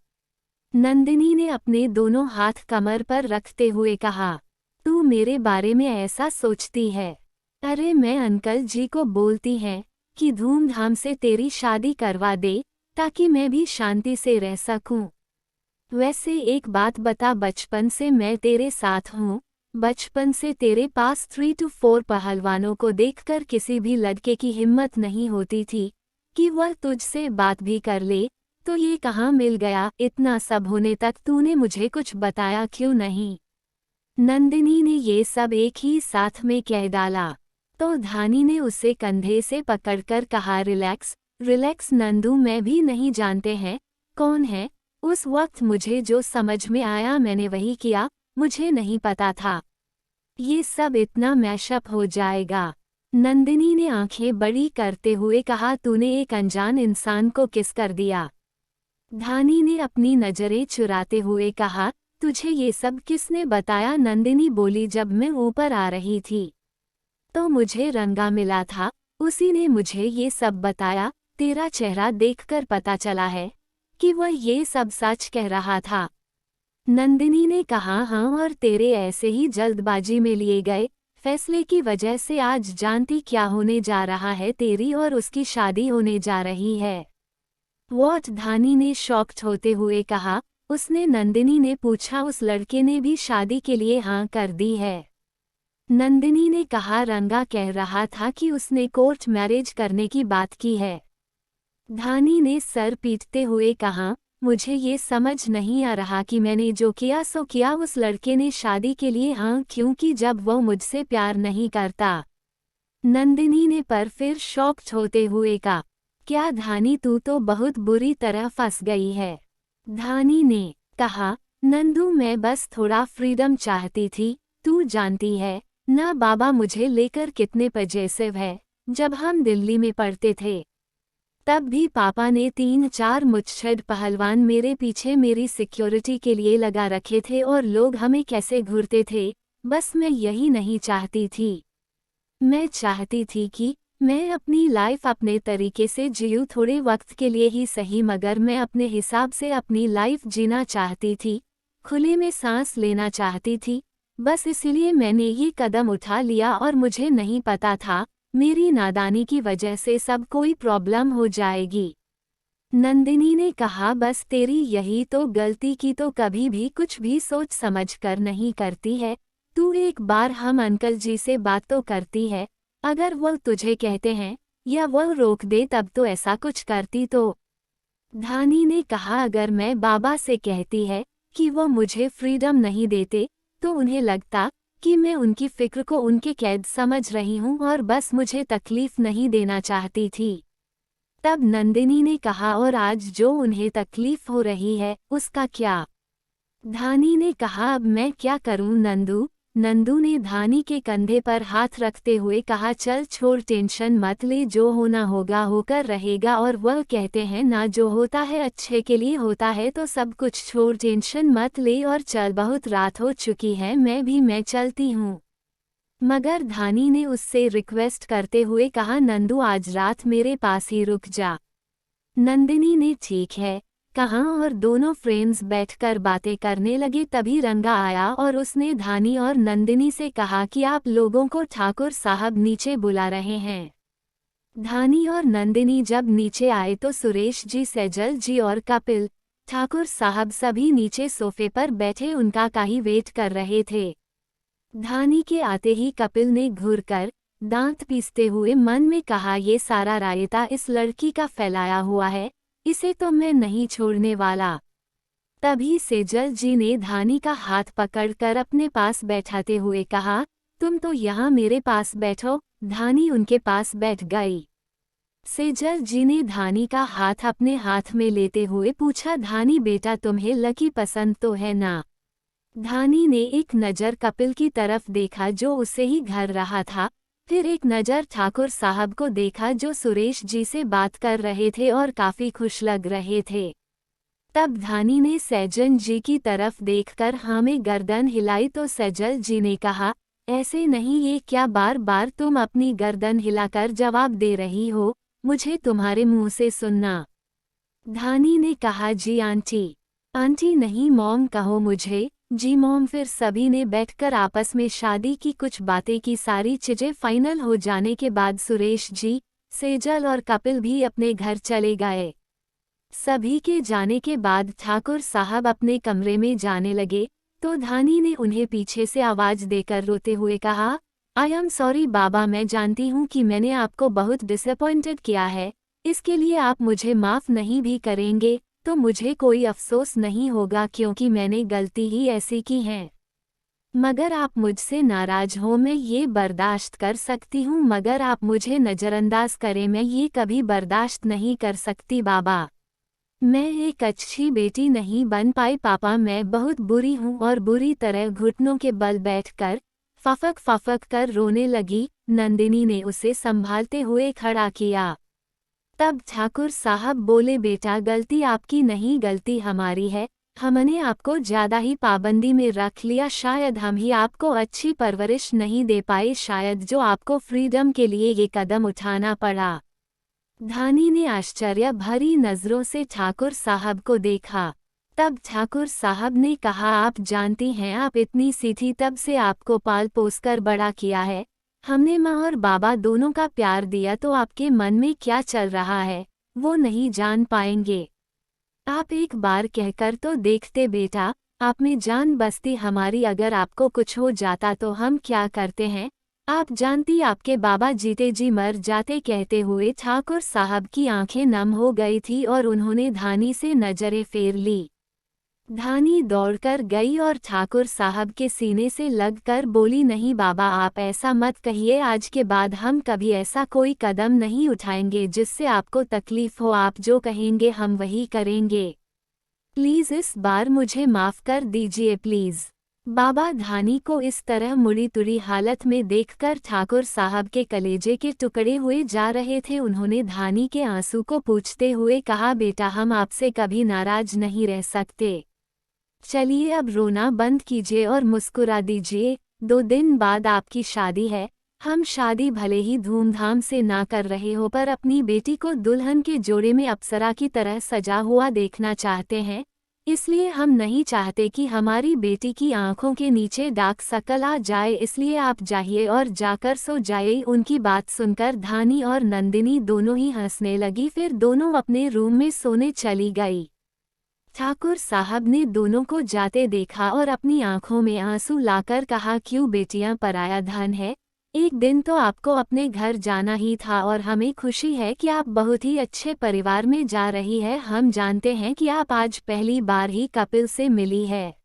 नंदिनी ने अपने दोनों हाथ कमर पर रखते हुए कहा, तू मेरे बारे में ऐसा सोचती है? अरे मैं अंकल जी को बोलती है कि धूमधाम से तेरी शादी करवा दे ताकि मैं भी शांति से रह सकूं। वैसे एक बात बता, बचपन से मैं तेरे साथ हूँ। बचपन से तेरे पास 3 to 4 पहलवानों को देखकर किसी भी लड़के की हिम्मत नहीं होती थी कि वह तुझसे बात भी कर ले। तो ये कहाँ मिल गया? इतना सब होने तक तूने मुझे कुछ बताया क्यों नहीं? नंदिनी ने ये सब एक ही साथ में कह डाला। तो धानी ने उसे कंधे से पकड़कर कहा, रिलैक्स रिलैक्स नंदू, मैं भी नहीं जानते हैं कौन है। उस वक्त मुझे जो समझ में आया मैंने वही किया, मुझे नहीं पता था ये सब इतना मैशअप हो जाएगा। नंदिनी ने आंखें बड़ी करते हुए कहा, तूने एक अनजान इंसान को किस कर दिया? धानी ने अपनी नजरें चुराते हुए कहा, तुझे ये सब किसने बताया? नंदिनी बोली, जब मैं ऊपर आ रही थी तो मुझे रंगा मिला था, उसी ने मुझे ये सब बताया। तेरा चेहरा देखकर पता चला है कि वह ये सब सच कह रहा था। नंदिनी ने कहा, हाँ, और तेरे ऐसे ही जल्दबाजी में लिए गए फैसले की वजह से आज जानती क्या होने जा रहा है? तेरी और उसकी शादी होने जा रही है। वॉट? धानी ने शॉक्ड होते हुए कहा। उसने नंदिनी ने पूछा, उस लड़के ने भी शादी के लिए हाँ कर दी है? नंदिनी ने कहा, रंगा कह रहा था कि उसने कोर्ट मैरिज करने की बात की है। धानी ने सर पीटते हुए कहा, मुझे ये समझ नहीं आ रहा कि मैंने जो किया सो किया। उस लड़के ने शादी के लिए हाँ क्योंकि जब वो मुझसे प्यार नहीं करता। नंदिनी ने पर फिर शॉक्ड होते हुए कहा, क्या धानी, तू तो बहुत बुरी तरह फंस गई है। धानी ने कहा, नंदू, मैं बस थोड़ा फ्रीडम चाहती थी। तू जानती है ना बाबा मुझे लेकर कितने पजेसिव है। जब हम दिल्ली में पढ़ते थे तब भी पापा ने 3-4 मुच्छड़ पहलवान मेरे पीछे मेरी सिक्योरिटी के लिए लगा रखे थे और लोग हमें कैसे घूरते थे। बस मैं यही नहीं चाहती थी। मैं चाहती थी कि मैं अपनी लाइफ अपने तरीके से जीऊँ, थोड़े वक्त के लिए ही सही, मगर मैं अपने हिसाब से अपनी लाइफ जीना चाहती थी, खुले में सांस लेना चाहती थी। बस इसलिए मैंने ये कदम उठा लिया और मुझे नहीं पता था मेरी नादानी की वजह से सब कोई प्रॉब्लम हो जाएगी। नंदिनी ने कहा, बस तेरी यही तो गलती की तो कभी भी कुछ भी सोच समझ कर नहीं करती है। तू एक बार हम अंकल जी से बात तो करती है, अगर वो तुझे कहते हैं या वो रोक दे तब तो ऐसा कुछ करती तो। धानी ने कहा, अगर मैं बाबा से कहती है कि वो मुझे फ्रीडम नहीं देते तो उन्हें लगता कि मैं उनकी फिक्र को उनके कैद समझ रही हूँ और बस मुझे तकलीफ नहीं देना चाहती थी। तब नंदिनी ने कहा, और आज जो उन्हें तकलीफ हो रही है उसका क्या? धानी ने कहा, अब मैं क्या करूं नंदू? नंदू ने धानी के कंधे पर हाथ रखते हुए कहा, चल छोड़, टेंशन मत ले, जो होना होगा होकर रहेगा। और वह कहते हैं ना, जो होता है अच्छे के लिए होता है, तो सब कुछ छोड़, टेंशन मत ले और चल, बहुत रात हो चुकी है, मैं चलती हूँ। मगर धानी ने उससे रिक्वेस्ट करते हुए कहा, नंदू आज रात मेरे पास ही रुक जा। नंदिनी ने ठीक है कहा और दोनों फ्रेंड्स बैठकर बातें करने लगे। तभी रंगा आया और उसने धानी और नंदिनी से कहा कि आप लोगों को ठाकुर साहब नीचे बुला रहे हैं। धानी और नंदिनी जब नीचे आए तो सुरेश जी, सैजल जी और कपिल ठाकुर साहब सभी नीचे सोफे पर बैठे उनका का ही वेट कर रहे थे। धानी के आते ही कपिल ने घूरकर दांत पीसते हुए मन में कहा, ये सारा रायता इस लड़की का फैलाया हुआ है, इसे तो मैं नहीं छोड़ने वाला। तभी सेजल जी ने धानी का हाथ पकड़कर अपने पास बैठाते हुए कहा, तुम तो यहाँ मेरे पास बैठो। धानी उनके पास बैठ गई। सेजल जी ने धानी का हाथ अपने हाथ में लेते हुए पूछा, धानी बेटा, तुम्हें लकी पसंद तो है ना? धानी ने एक नज़र कपिल की तरफ देखा जो उससे ही घर रहा था, फिर एक नज़र ठाकुर साहब को देखा जो सुरेश जी से बात कर रहे थे और काफ़ी खुश लग रहे थे। तब धानी ने सैजल जी की तरफ देखकर हाँ में गर्दन हिलाई तो सैजल जी ने कहा, ऐसे नहीं, ये क्या बार बार तुम अपनी गर्दन हिलाकर जवाब दे रही हो, मुझे तुम्हारे मुंह से सुनना। धानी ने कहा, जी आंटी। आंटी नहीं मॉम कहो मुझे। जी मॉम। फिर सभी ने बैठकर आपस में शादी की कुछ बातें की। सारी चीजें फाइनल हो जाने के बाद सुरेश जी, सेजल और कपिल भी अपने घर चले गए। सभी के जाने के बाद ठाकुर साहब अपने कमरे में जाने लगे तो धानी ने उन्हें पीछे से आवाज देकर रोते हुए कहा, आई एम सॉरी बाबा, मैं जानती हूँ कि मैंने आपको बहुत डिसअपॉइंटेड किया है, इसके लिए आप मुझे माफ़ नहीं भी करेंगे तो मुझे कोई अफसोस नहीं होगा क्योंकि मैंने गलती ही ऐसी की है। मगर आप मुझसे नाराज हो मैं ये बर्दाश्त कर सकती हूँ, मगर आप मुझे नज़रअंदाज करें मैं ये कभी बर्दाश्त नहीं कर सकती बाबा। मैं एक अच्छी बेटी नहीं बन पाई पापा, मैं बहुत बुरी हूँ। और बुरी तरह घुटनों के बल बैठकर फफक कर रोने लगी। नंदिनी ने उसे संभालते हुए खड़ा किया। तब ठाकुर साहब बोले, बेटा गलती आपकी नहीं, गलती हमारी है, हमने आपको ज़्यादा ही पाबंदी में रख लिया, शायद हम ही आपको अच्छी परवरिश नहीं दे पाए, शायद जो आपको फ्रीडम के लिए ये कदम उठाना पड़ा। धानी ने आश्चर्य भरी नज़रों से ठाकुर साहब को देखा। तब ठाकुर साहब ने कहा, आप जानती हैं, आप इतनी सी थी तब से आपको पाल पोस कर बड़ा किया है। हमने माँ और बाबा दोनों का प्यार दिया, तो आपके मन में क्या चल रहा है वो नहीं जान पाएंगे। आप एक बार कहकर तो देखते बेटा, आप में जान बसती हमारी, अगर आपको कुछ हो जाता तो हम क्या करते हैं। आप जानती आपके बाबा जीते जी मर जाते। कहते हुए ठाकुर साहब की आंखें नम हो गई थी और उन्होंने धानी से नजरें फेर ली। धानी दौड़कर गई और ठाकुर साहब के सीने से लगकर बोली, नहीं बाबा, आप ऐसा मत कहिए, आज के बाद हम कभी ऐसा कोई कदम नहीं उठाएंगे जिससे आपको तकलीफ हो। आप जो कहेंगे हम वही करेंगे। प्लीज़ इस बार मुझे माफ़ कर दीजिए प्लीज़। बाबा धानी को इस तरह मुड़ी तुड़ी हालत में देखकर ठाकुर साहब के कलेजे के टुकड़े हुए जा रहे थे। उन्होंने धानी के आंसू को पूछते हुए कहा, बेटा, हम आपसे कभी नाराज नहीं रह सकते। चलिए अब रोना बंद कीजिए और मुस्कुरा दीजिए। 2 दिन बाद आपकी शादी है। हम शादी भले ही धूमधाम से ना कर रहे हो, पर अपनी बेटी को दुल्हन के जोड़े में अप्सरा की तरह सजा हुआ देखना चाहते हैं। इसलिए हम नहीं चाहते कि हमारी बेटी की आंखों के नीचे डार्क सर्कल आ जाए। इसलिए आप जाइए और जाकर सो जाइए। उनकी बात सुनकर धानी और नंदिनी दोनों ही हंसने लगी। फिर दोनों अपने रूम में सोने चली गई। ठाकुर साहब ने दोनों को जाते देखा और अपनी आंखों में आंसू लाकर कहा, क्यों बेटियां पराया धन है। एक दिन तो आपको अपने घर जाना ही था और हमें खुशी है कि आप बहुत ही अच्छे परिवार में जा रही है। हम जानते हैं कि आप आज पहली बार ही कपिल से मिली है,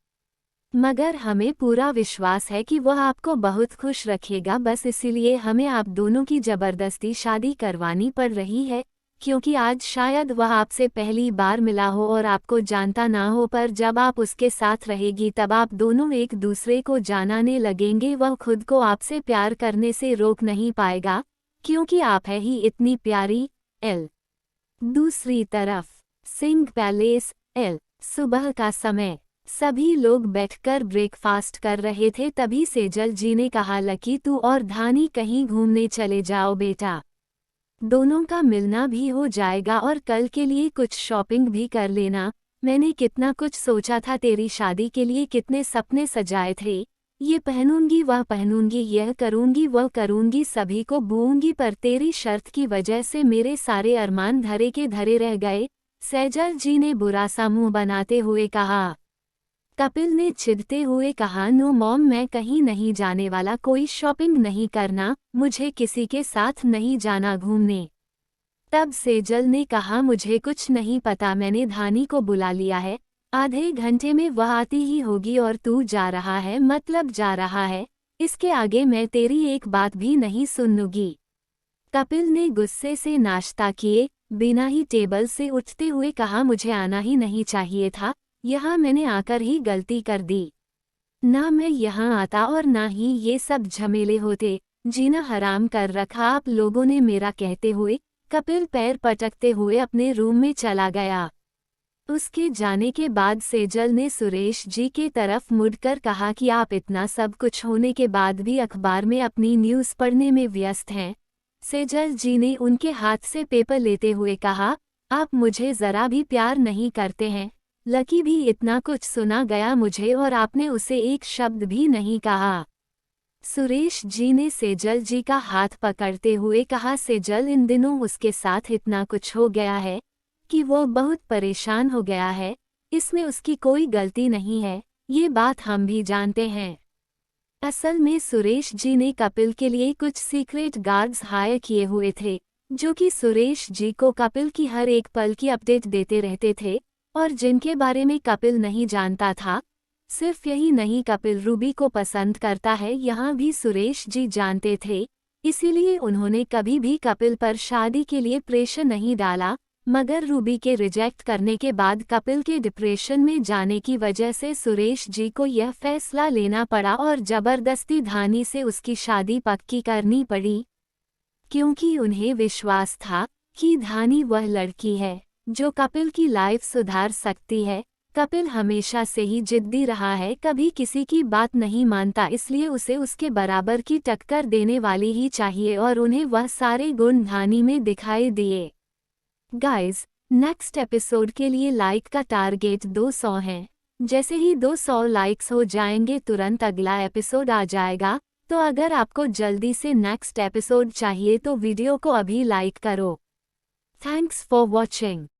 मगर हमें पूरा विश्वास है कि वह आपको बहुत खुश रखेगा। बस इसीलिए हमें आप दोनों की जबरदस्ती शादी करवानी पड़ रही है, क्योंकि आज शायद वह आपसे पहली बार मिला हो और आपको जानता ना हो, पर जब आप उसके साथ रहेगी तब आप दोनों एक दूसरे को जानने लगेंगे। वह खुद को आपसे प्यार करने से रोक नहीं पाएगा, क्योंकि आप है ही इतनी प्यारी। एल दूसरी तरफ सिंह पैलेस। एल सुबह का समय। सभी लोग बैठकर ब्रेकफास्ट कर रहे थे। तभी सेजल जी ने कहा, लकी, तू और धानी कहीं घूमने चले जाओ बेटा। दोनों का मिलना भी हो जाएगा और कल के लिए कुछ शॉपिंग भी कर लेना। मैंने कितना कुछ सोचा था तेरी शादी के लिए, कितने सपने सजाए थे। ये पहनूंगी, वह पहनूंगी, यह करूंगी, वह करूंगी, सभी को बुऊंगी, पर तेरी शर्त की वजह से मेरे सारे अरमान धरे के धरे रह गए। सेजल जी ने बुरा सा मुंह बनाते हुए कहा। कपिल ने चिढ़ते हुए कहा, नो मॉम, मैं कहीं नहीं जाने वाला, कोई शॉपिंग नहीं करना, मुझे किसी के साथ नहीं जाना घूमने। तब सेजल ने कहा, मुझे कुछ नहीं पता, मैंने धानी को बुला लिया है, आधे घंटे में वह आती ही होगी और तू जा रहा है मतलब जा रहा है। इसके आगे मैं तेरी एक बात भी नहीं सुनूंगी। कपिल ने गुस्से से नाश्ता किए बिना ही टेबल से उठते हुए कहा, मुझे आना ही नहीं चाहिए था, यहाँ मैंने आकर ही गलती कर दी। ना मैं यहाँ आता और ना ही ये सब झमेले होते, जीना हराम कर रखा आप लोगों ने मेरा। कहते हुए कपिल पैर पटकते हुए अपने रूम में चला गया। उसके जाने के बाद सेजल ने सुरेश जी के तरफ मुड़कर कहा कि आप इतना सब कुछ होने के बाद भी अखबार में अपनी न्यूज़ पढ़ने में व्यस्त हैं। सेजल जी ने उनके हाथ से पेपर लेते हुए कहा, आप मुझे ज़रा भी प्यार नहीं करते हैं। लकी भी इतना कुछ सुना गया मुझे और आपने उसे एक शब्द भी नहीं कहा। सुरेश जी ने सेजल जी का हाथ पकड़ते हुए कहा, सेजल, इन दिनों उसके साथ इतना कुछ हो गया है कि वो बहुत परेशान हो गया है। इसमें उसकी कोई गलती नहीं है, ये बात हम भी जानते हैं। असल में सुरेश जी ने कपिल के लिए कुछ सीक्रेट गार्ड्स हायर किए हुए थे, जो कि सुरेश जी को कपिल की हर एक पल की अपडेट देते रहते थे और जिनके बारे में कपिल नहीं जानता था। सिर्फ यही नहीं, कपिल रूबी को पसंद करता है, यहाँ भी सुरेश जी जानते थे। इसीलिए उन्होंने कभी भी कपिल पर शादी के लिए प्रेशर नहीं डाला, मगर रूबी के रिजेक्ट करने के बाद कपिल के डिप्रेशन में जाने की वजह से सुरेश जी को यह फैसला लेना पड़ा और जबरदस्ती धानी से उसकी शादी पक्की करनी पड़ी, क्योंकि उन्हें विश्वास था कि धानी वह लड़की है जो कपिल की लाइफ सुधार सकती है। कपिल हमेशा से ही जिद्दी रहा है, कभी किसी की बात नहीं मानता, इसलिए उसे उसके बराबर की टक्कर देने वाली ही चाहिए और उन्हें वह सारे गुण धानी में दिखाई दिए। गाइस, नेक्स्ट एपिसोड के लिए लाइक का टारगेट 200 है। जैसे ही 200 लाइक्स हो जाएंगे तुरंत अगला एपिसोड आ जाएगा। तो अगर आपको जल्दी से नेक्स्ट एपिसोड चाहिए तो वीडियो को अभी लाइक करो। Thanks for watching.